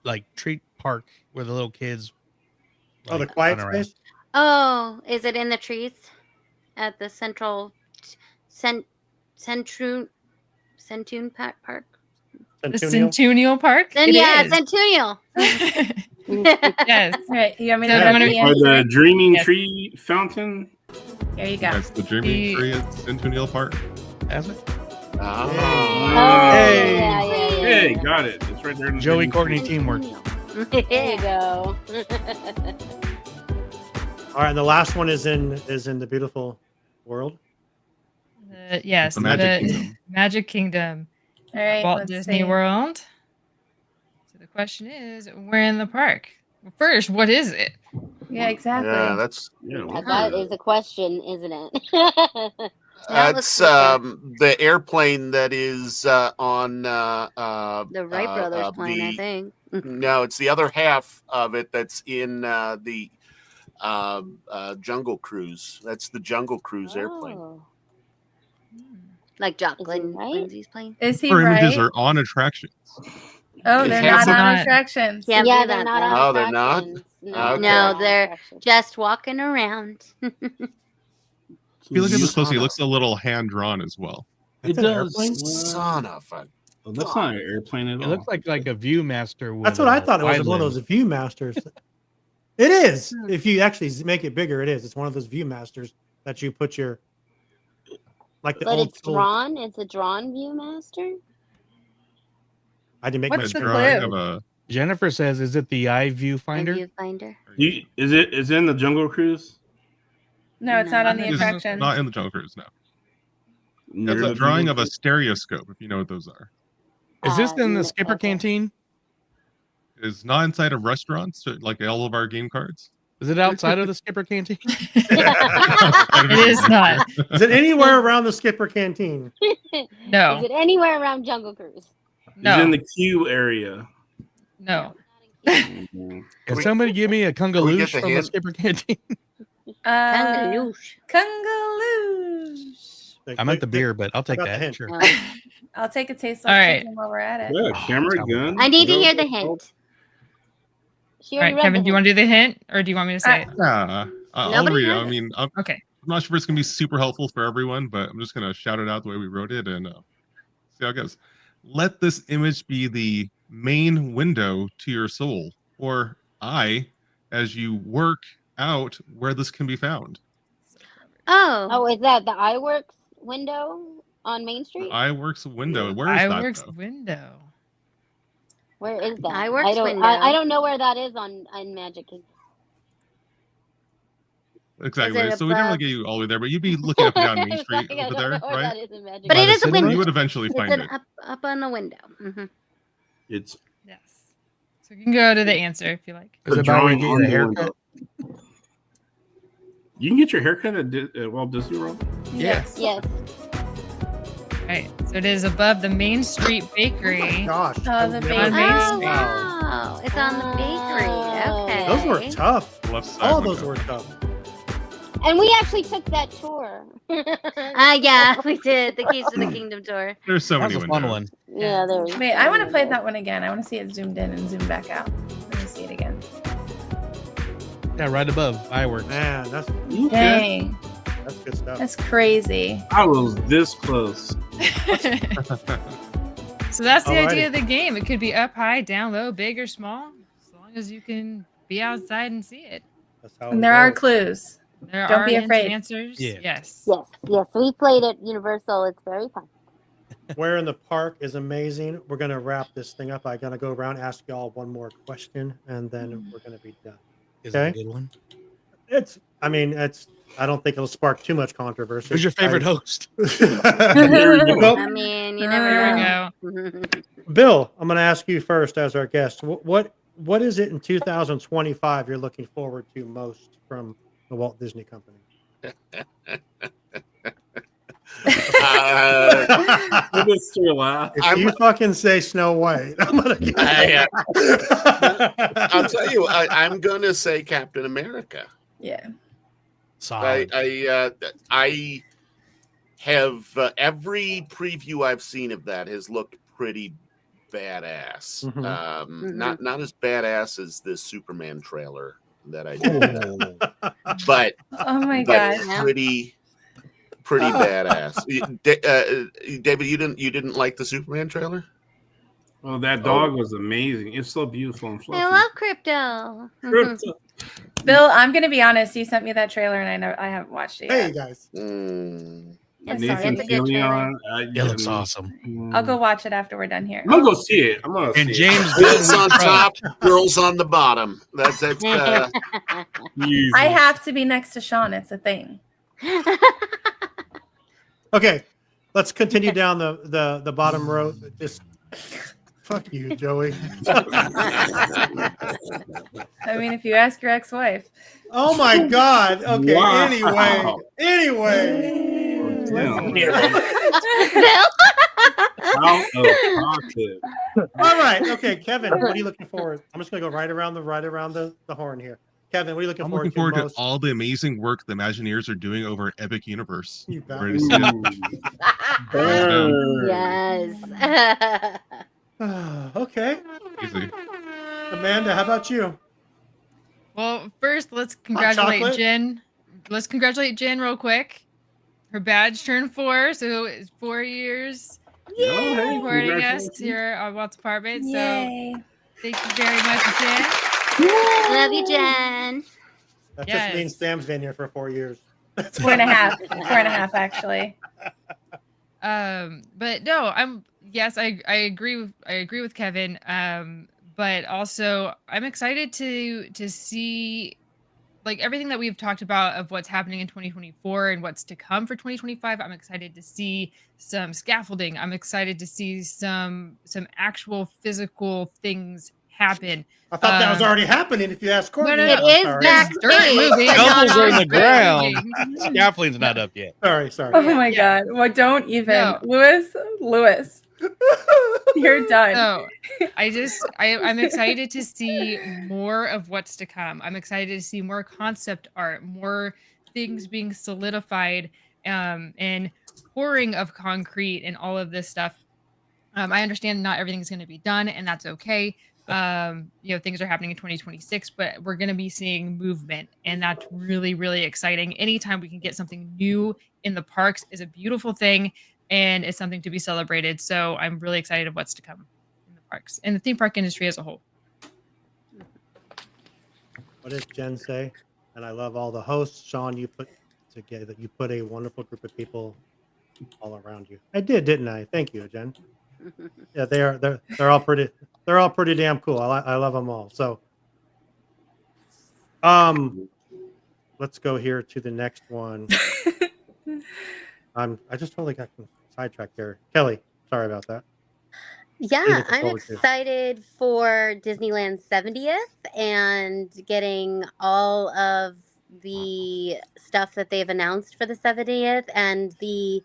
like tree park where the little kids. Oh, the like, quiet run around. space? Oh, is it in the trees at the central Centune Park? The Centennial? Centennial Park? Then It yeah, is. Centennial. Yes. All right, you want me to So read I'm the gonna- Or the answer? Dreaming Yes. Tree Fountain. There you go. That's the dreaming tree at Centennial Park. Has it? Ah. Oh, Hey. yeah, yeah, yeah. Hey, got it. It's right there. In the Joey Dreaming Courtney Tree. teamwork. There you go. All right, and the last one is in the beautiful world. Yes, The Magic Kingdom. Magic Kingdom. All right, Walt let's Disney see. World. So the question is, where in the park? Well, first, what is it? Yeah, exactly. Yeah, that's That is a question, isn't it? that's the airplane that is on The Wright brothers plane, I think. No, it's the other half of it that's in the Jungle Cruise. That's the Jungle Cruise airplane. Oh. Like Jock Is he right? Lindsay's plane. Is he Her images right? are on attractions. Oh, It they're has not on a- attractions. Can't Yeah, do they're that, not then. on Oh, they're not? attractions. Okay. No, No, on they're attractions. just walking around. If you look at this closely, it looks a little hand drawn as well. It an does. airplane? Son of a. Oh, that's not an airplane at It all. looks like a Viewmaster. With That's what I a thought it was. wide One of lens. those Viewmasters. It is. If you actually make it bigger, it is. It's one of those Viewmasters that you put your like the But old it's school. drawn. It's a drawn Viewmaster. I didn't make What's my the Drawing clue? of a Jennifer says, "Is it the eye viewfinder?" Viewfinder. Is it in the Jungle Cruise? No, it's not on the It's attraction. not in the Jungle Cruise, no. Near It's the a drawing Jungle of a Cruise? stereoscope, if you know what those are. Is this in the no, Skipper okay. Canteen? Is not inside of restaurants, like all of our game cards. Is it outside of the Skipper Canteen? It is not. Is it anywhere around the Skipper Canteen? No. Is it anywhere around Jungle Cruise? No. It's in the queue area. No. Can somebody give me a we get kungaloosh the from the hint? Skipper Canteen? Kangaloosh. Kungaloosh. I meant the beer, but I'll take got the that. hint. Sure. I'll take a taste All of right. chicken while we're at it. Yeah, camera gun. I need to hear the Is that what hint. She All already right, read Kevin, the do you want to do the hint, or do you want me to say it? Yeah, I'll Nobody read it. has I it. mean, I'm Okay. not sure if it's gonna be super helpful for everyone, but I'm just gonna shout it out the way we wrote it and see how it goes. Let this image be the main window to your soul, or eye, as you work out where this can be found. Oh, is that the iWorks window on Main Street? iWorks window. Where is that? iWorks Though? window. Where is that? iWorks I don't. window. I don't know where that is on Magic Kingdom. Exactly. Is it So we didn't really above- get you all the way there, but you'd be looking up and down Main It's Street like, I over don't there, know where right? that is in Magic But it By the is a cinema? window. You would eventually It's find an it. up on the window. It's Yes. So you can go to the answer if you like. Is the it by where you drawing get on your the haircut? window. You can get your haircut at Walt Disney World. Yes. Yes. All right. So it is above the Main Street Bakery. Gosh. Oh, I've the never- bakery. Oh, Street. wow. It's on the bakery. Oh. Okay. Those were tough. Left side All those window. were tough. And we actually took that tour. Yeah, we did the Keys to the Kingdom tour. There's so many That was a fun windows. one. Yeah, there was. Wait, I want to play that one again. I want to see it zoomed in and zoomed back out. Let me see it again. Yeah, right above fireworks. Man, that's Dang, that's good stuff. that's crazy. I was this close. So that's the Alrighty. idea of the game. It could be up high, down low, big or small, as long as you can be outside and see it. That's how And it there are goes. clues. There Don't are be hints and afraid. answers. Yeah. Yes. Yes. We played at Universal. It's very fun. Where in the Park is amazing. We're gonna wrap this thing up. I'm gonna go around and ask y'all one more question, and then we're gonna be done. Is it a good one? I don't think it'll spark too much controversy. Who's your favorite host? I mean, you never There know. Bill, I'm gonna ask you first as our guest. What is it in 2025 you're looking forward to most from the Walt Disney Company? It's your laugh. If you fucking say Snow White, I'm gonna get I'll tell you, I'm gonna say Captain America. Yeah. Solid. I have every preview I've seen of that has looked pretty badass. Not as badass as the Superman trailer that I did, but Oh my god. pretty badass. David, you didn't like the Superman trailer? Oh, that dog was amazing. It's so beautiful and fluffy. I love crypto. Bill, I'm gonna be honest. You sent me that trailer, and I haven't watched it yet. Hey guys. Nathan Fillion. It looks awesome. I'll go watch it after we're done here. I'm gonna go see it. I'm gonna And see James Boys on top, girls on the bottom. That's it. I have to be next to Sean. It's a thing. Okay, let's continue down the bottom row. Just fuck you, Joey. I mean, if you ask your ex-wife. Oh my God. Okay. Wow. Anyway. Out of pocket. All right. Okay, Kevin, what are you looking forward? I'm just gonna go right around the horn here. Kevin, what are you looking I'm forward looking forward to to most? all the amazing work the Imagineers are doing over at Epic Universe. You bet. Ready to see it? Yes. Okay. Easy. Amanda, how about you? Well, first, let's congratulate chocolate? Jen. Let's congratulate Jen real quick. Her badge turned 4, so it's 4 years Yay! supporting us Congratulations. here at Walt's apartment. Yay. So thank you very much, Jen. Love you, Jen. That Yes. just means Sam's been here for 4 years. 4.5 actually. But no, I agree with Kevin. But also I'm excited to see like everything that we've talked about of what's happening in 2024 and what's to come for 2025. I'm excited to see some scaffolding. I'm excited to see some actual physical things happen. I thought that was already happening. If you ask Courtney, no, It I'm is sorry. backstage. moving. but not Shovels are in on the ground. screen. Scaffolding's not up yet. Sorry. Oh my god. Well, don't even. No. Lewis. You're done. So I'm excited to see more of what's to come. I'm excited to see more concept art, more things being solidified, and pouring of concrete and all of this stuff. I understand not everything's going to be done, and that's okay. Things are happening in 2026, but we're going to be seeing movement, and that's really, really exciting. Anytime we can get something new in the parks is a beautiful thing, and it's something to be celebrated. So I'm really excited of what's to come in the parks and the theme park industry as a whole. What does Jen say? And I love all the hosts. Sean, you put a wonderful group of people all around you. I did, didn't I? Thank you, Jen. Yeah, they're all pretty damn cool. I love them all. So let's go here to the next one. I just totally got sidetracked there. Kelly, sorry about that. Yeah, I'm excited for Disneyland's 70th and getting all of the stuff that they've announced for the 70th and the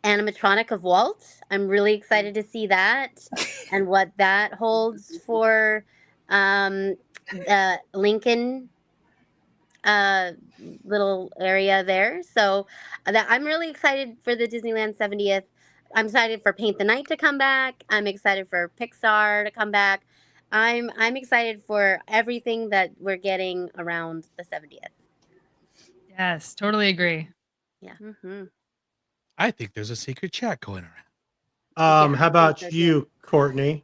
animatronic of Walt. I'm really excited to see that and what that holds for Lincoln little area there. So that I'm really excited for the Disneyland 70th. I'm excited for Paint the Night to come back. I'm excited for Pixar to come back. I'm excited for everything that we're getting around the 70th. Yes, totally agree. Yeah. I think there's a secret chat going around. How about you, Courtney?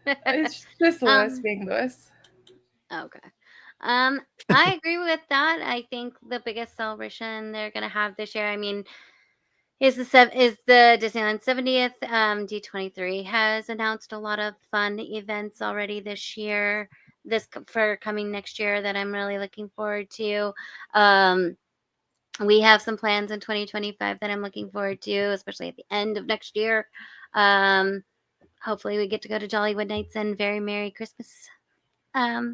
It's just Lewis being Lewis. Okay. I agree with that. I think the biggest celebration they're gonna have this year, I mean, is the Disneyland 70th. D23 has announced a lot of fun events already this year. For coming next year that I'm really looking forward to. We have some plans in 2025 that I'm looking forward to, especially at the end of next year. Hopefully we get to go to Jollywood Nights and Very Merry Christmas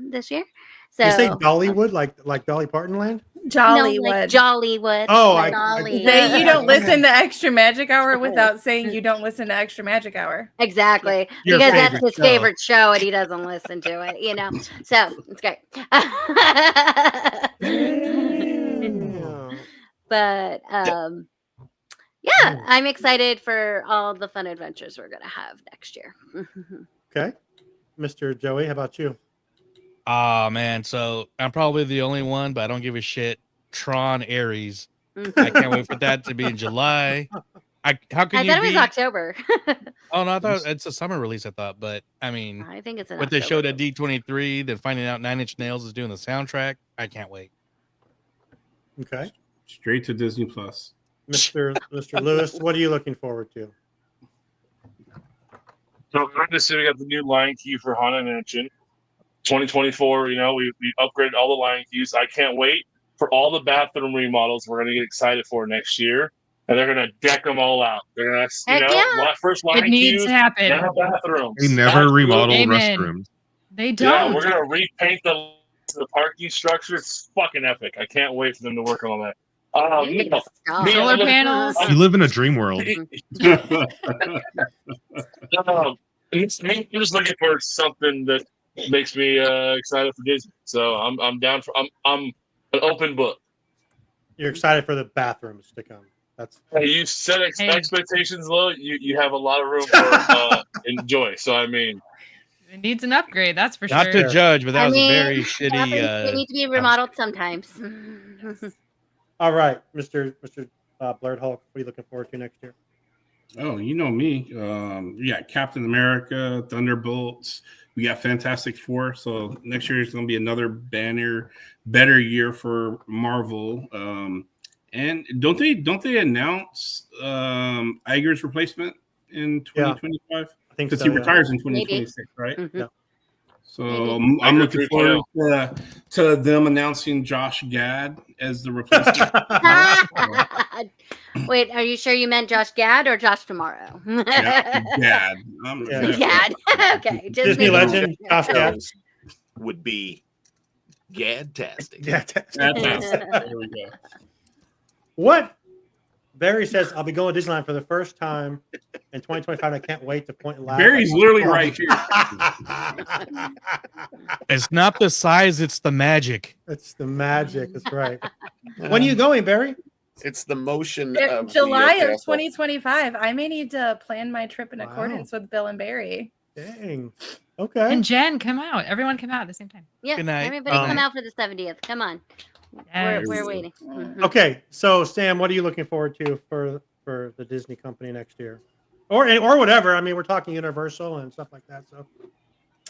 this year. So You say Dollywood, like Dolly Parton Land? Jollywood. No, like Jollywood. Oh, like Say you don't listen to Extra Magic Hour without saying you don't listen to Extra Magic Hour. Exactly. Your Because that's favorite his show. favorite show and he doesn't listen to it, you know. So it's great. But yeah, I'm excited for all the fun adventures we're gonna have next year. Okay. Mr. Joey, how about you? Oh man, so I'm probably the only one, but I don't give a shit. Tron Ares. I can't wait for that to be in July. How can I you thought it was be? October. Oh no, I thought it's a summer release. I thought, but I mean, I think it's in what they October. showed at D23, then finding out Nine Inch Nails is doing the soundtrack. I can't wait. Okay. Straight to Disney Plus. Mr. Lewis, what are you looking forward to? So obviously we got the new Lion Key for Haunted Mansion. 2024, you know, we upgraded all the Lion Keys. I can't wait for all the bathroom remodels we're going to get excited for next year. And they're going to deck them all out. They're going to, Heck yeah. first Lion It needs Keys, to happen. now bathrooms. They never Absolutely. remodel Amen. restrooms. They Yeah, don't. we're going to repaint the parking structure. It's fucking epic. I can't wait for them to work on all that. Solar panels. You live in a dream world. I'm just looking for something that makes me excited for Disney. So I'm down for I'm an open book. You're excited for the bathrooms to come. That's Hey, you set expectations low. You have a lot of room for enjoy. So I mean, It needs an upgrade, that's for Not sure. to judge, but that I was mean, a very they shitty. need to be remodeled sometimes. all right, Mr. Blurred Hulk. What are you looking forward to next year? Oh, you know me. We got Captain America, Thunderbolts. We got Fantastic Four. So next year is going to be another better year for Marvel. And don't they announce Iger's replacement in 2025? I think because so, he yeah. retires in Maybe. 2026, right? Yeah. So Maybe. I'm Iger looking 3.0. forward to them announcing Josh Gad as the replacement. Wait, are you sure you meant Josh Gad or Josh Tomorrow? Gad. Gad. Okay. Just Disney making legend sure. Josh Gad. Would be Gad-tastic. Fantastic. There we go. What? Barry says, I'll be going to Disneyland for the first time in 2025. I can't wait to point and laugh. Barry's literally right here. It's not the size; it's the magic. It's the magic. That's right. When are you going, Barry? It's the motion of July the of castle. 2025. I may need to plan my trip in accordance with Bill and Barry. Dang. Okay. And Jen, come out. Everyone come out at the same time. Yeah, Good night. everybody come out for the 70th. Come on. Yes. We're waiting. Mhm. Okay, so Sam, what are you looking forward to for the Disney company next year, or whatever? I mean, we're talking Universal and stuff like that. So,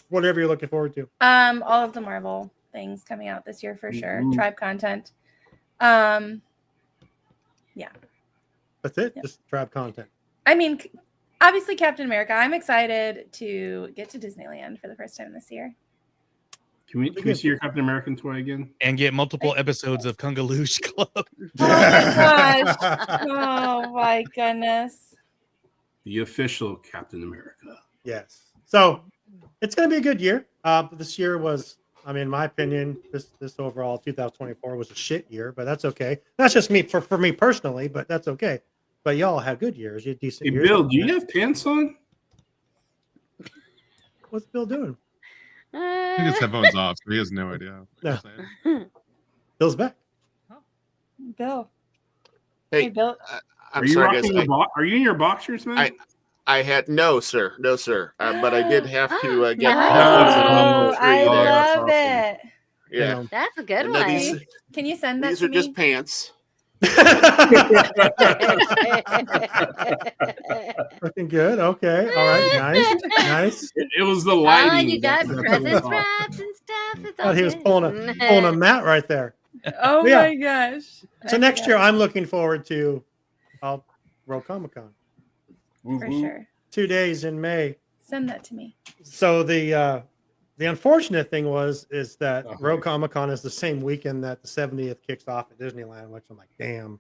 whatever you're looking forward to. All of the Marvel things coming out this year for sure. Mhm. Tribe content. Yeah. That's it. Just Tribe content. I mean, obviously Captain America. I'm excited to get to Disneyland for the first time this year. Can we see your Captain American toy again? And get multiple episodes of Kungaloosh Club. Oh my gosh. Oh my goodness. The official Captain America. Yes. So it's going to be a good year. This year was, I mean, in my opinion, this overall 2024 was a shit year, but that's okay. That's just me for me personally, but that's okay. But y'all had good years. You had decent Hey, years. Bill, do you have pants on? What's Bill doing? He has headphones off, so he has no idea. What you're saying. Bill's back. Bill. Hey, Bill. I'm sorry, guys. Are you in your boxers, man? I had no, sir. But I did have to get. I love it. Yeah, that's a good No, one. Can you send that? These to are me? just pants. Looking good. Okay. All right. Nice. It was the Oh, lighting. you got that presents threw me off. wrapped and stuff. It's all Thought he was good. pulling a mat right there. Oh Yeah. my gosh. So next year, I'm looking forward to World Comic Con. For sure. 2 days in May. Send that to me. So the unfortunate thing is that Rogue Comic Con is the same weekend that the 70th kicks off at Disneyland, which I'm like, damn.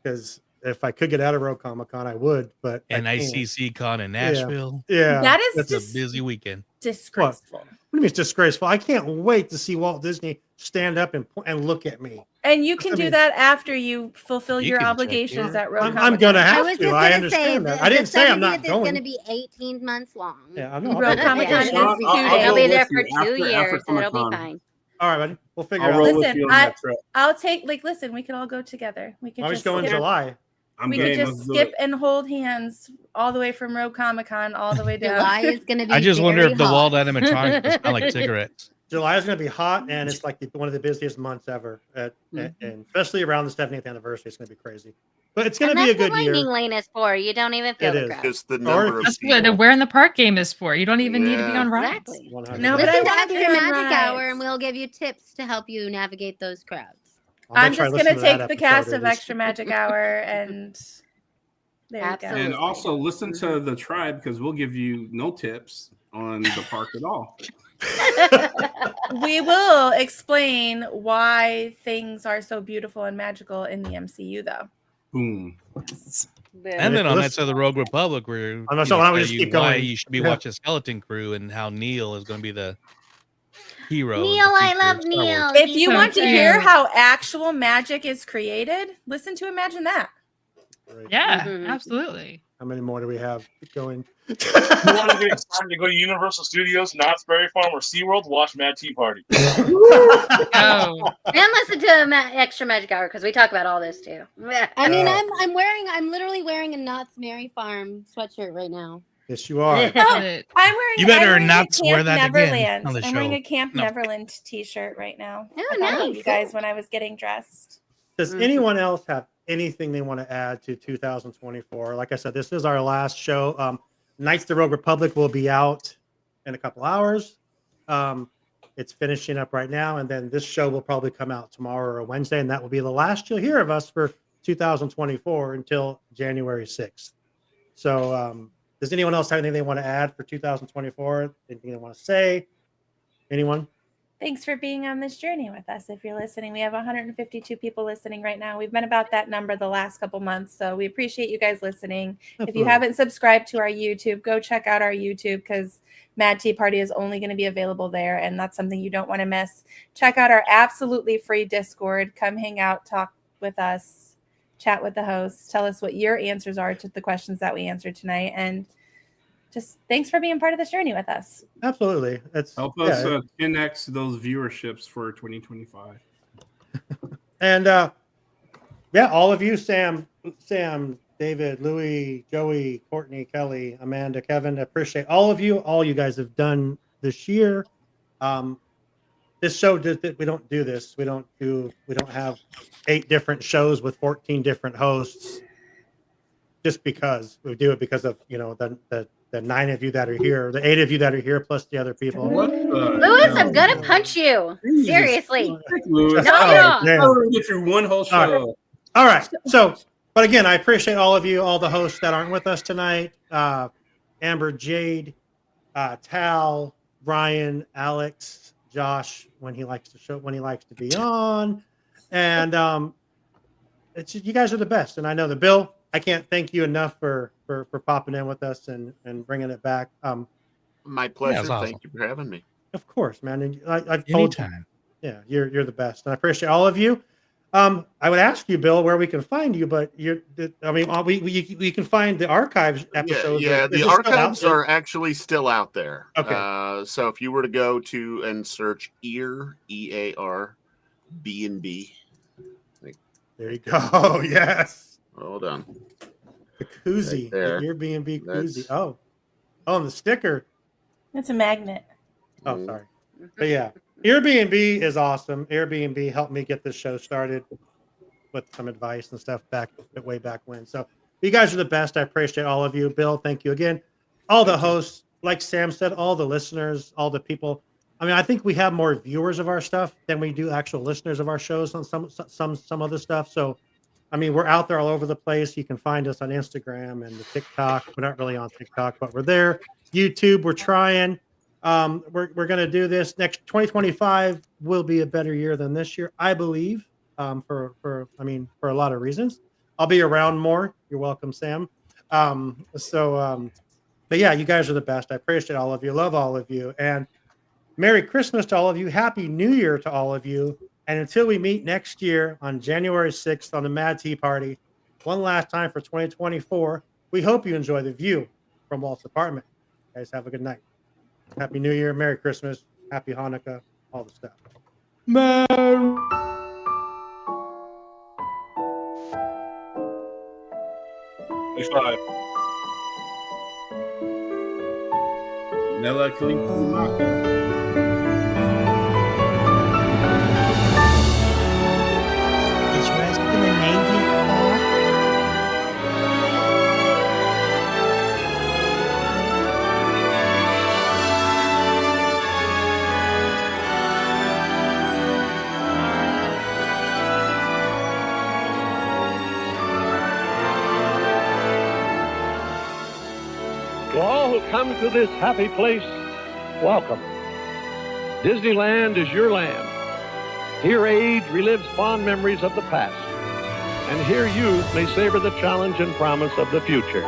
Because if I could get out of Rogue Comic Con, I would, but and ICC Con in Nashville. Yeah. That is That's just a busy weekend. disgraceful. What do you mean it's disgraceful? I can't wait to see Walt Disney stand up and look at me. And you can do that after you fulfill your can check obligations in. at Rogue Comic I'm gonna have was to. just I gonna say understand that. the I didn't say I'm not 70th is going. going to be 18 months long. Yeah, I know. Rogue Comic Con is 2 days. I'll be there for After 2 years, so it'll Comic-Con. be fine. All right, buddy. We'll figure I'll it out. roll with Listen, you on that trip. I'll take listen, we can all go together. We can I'll just just go in skip- July. We could just skip and hold hands all the way from Rogue Comic Con all the way down. July is going to be I just wonder very if the hot. Walt animatronics smell like cigarettes. July is going to be hot, and it's like one of the busiest months ever, and especially around the 70th anniversary. It's going to be crazy, but it's going to And be a that's good what year. lightning lane is for. You don't even feel It the is. crowd. Just the number of That's what the Where in the Park game is for. You don't even need to be on rides. Exactly. No, but I Listen to want to Extra be on Magic rides. Hour, and we'll give you tips to help you navigate those crowds. I'm just going to take the cast of Extra Magic Hour and there you go. And also listen to the tribe because we'll give you no tips on the park at all. We will explain why things are so beautiful and magical in the MCU, though. Boom. And then on that side of the Rogue Republic, where I'm not sure. Why don't we just you keep why going? you should be Yeah. watching Skeleton Crew and how Neil is going to be the hero. in the Neil, I future love of Star Neil. Wars. If you So want to cute. hear how actual magic is created, listen to Imagine That. Yeah, Mhm. absolutely. How many more do we have? Keep going. You want to get excited to go to Universal Studios, Knott's Berry Farm, or SeaWorld? Watch Mad Tea Party. Oh, And listen to Extra Magic Hour because we talk about all this too. I mean, I'm literally wearing a Knott's Berry Farm sweatshirt right now. Yes, you are. I'm wearing. You better I'm wearing not a wear Camp that again Neverland. on the I'm wearing show. a Camp No. Neverland T-shirt right now. Oh, I thought of nice. you guys when I was getting dressed. Does anyone else have anything they want to add to 2024? Like I said, this is our last show. Knights of the Rogue Republic will be out in a couple hours. It's finishing up right now, and then this show will probably come out tomorrow or Wednesday, and that will be the last you'll hear of us for 2024 until January 6th. So, does anyone else have anything they want to add for 2024? Anything they want to say? Anyone? Thanks for being on this journey with us. If you're listening, we have 152 people listening right now. We've been about that number the last couple months, so we appreciate you guys listening. If you Absolutely. haven't subscribed to our YouTube, go check out our YouTube because Mad Tea Party is only going to be available there, and that's something you don't want to miss. Check out our absolutely free Discord. Come hang out, talk with us, chat with the hosts, tell us what your answers are to the questions that we answered tonight, and just thanks for being part of this journey with us. Absolutely. It's Help yeah, us 10x those viewerships for 2025. And yeah, all of you, Sam, David, Louie, Joey, Courtney, Kelly, Amanda, Kevin, appreciate all of you. All you guys have done this year. This show we don't do this. We don't have 8 different shows with 14 different hosts. Just because we do it because of the 9 of you that are here, the 8 of you that are here, plus the other people. Louis, I'm gonna punch you. Seriously. Louis. Knock it off. man. I'll get through one whole show. All right. So, but again, I appreciate all of you, all the hosts that aren't with us tonight. Amber, Jade, Tal, Brian, Alex, Josh, when he likes to be on. And it's you guys are the best. And I know that Bill, I can't thank you enough for popping in with us and bringing it back. My pleasure. it's awesome. Thank you for having me. Of course, man. And I've told you, Anytime. yeah, you're the best, and I appreciate all of you. I would ask you, Bill, where we can find you, but we can find the archives episodes. Yeah, Is the it still out archives there? are actually still out there. Okay. So if you were to go to and search EAR, B&B, There you go. Yes. Hold on. The koozie. Right there. The Airbnb koozie. That's- Oh, and the sticker. It's a magnet. Oh, sorry. But yeah, Airbnb is awesome. Airbnb helped me get this show started with some advice and stuff way back when. So you guys are the best. I appreciate all of you. Bill, thank you again. All the hosts, like Sam said, all the listeners, all the people. I mean, I think we have more viewers of our stuff than we do actual listeners of our shows on some other stuff. So, I mean, we're out there all over the place. You can find us on Instagram and the TikTok. We're not really on TikTok, but we're there. YouTube, we're trying. We're going to do this next 2025 will be a better year than this year, I believe. For a lot of reasons. I'll be around more. You're welcome, Sam. But yeah, you guys are the best. I appreciate all of you. Love all of you. And Merry Christmas to all of you. Happy New Year to all of you. And until we meet next year on January 6th on the Mad Tea Party, one last time for 2024, we hope you enjoy the view from Walt's apartment. Guys, have a good night. Happy New Year. Merry Christmas. Happy Hanukkah. All the stuff. Merry. Five. Nella Kalimaka. Is rest in the Navy car? To all who come to this happy place, welcome. Disneyland is your land. Here age relives fond memories of the past. And here youth may savor the challenge and promise of the future.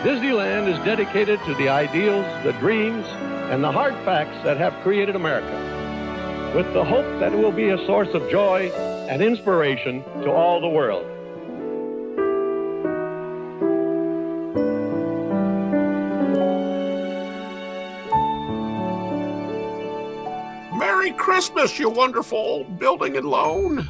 Disneyland is dedicated to the ideals, the dreams, and the hard facts that have created America, with the hope that it will be a source of joy and inspiration to all the world. Merry Christmas, you wonderful building and loan.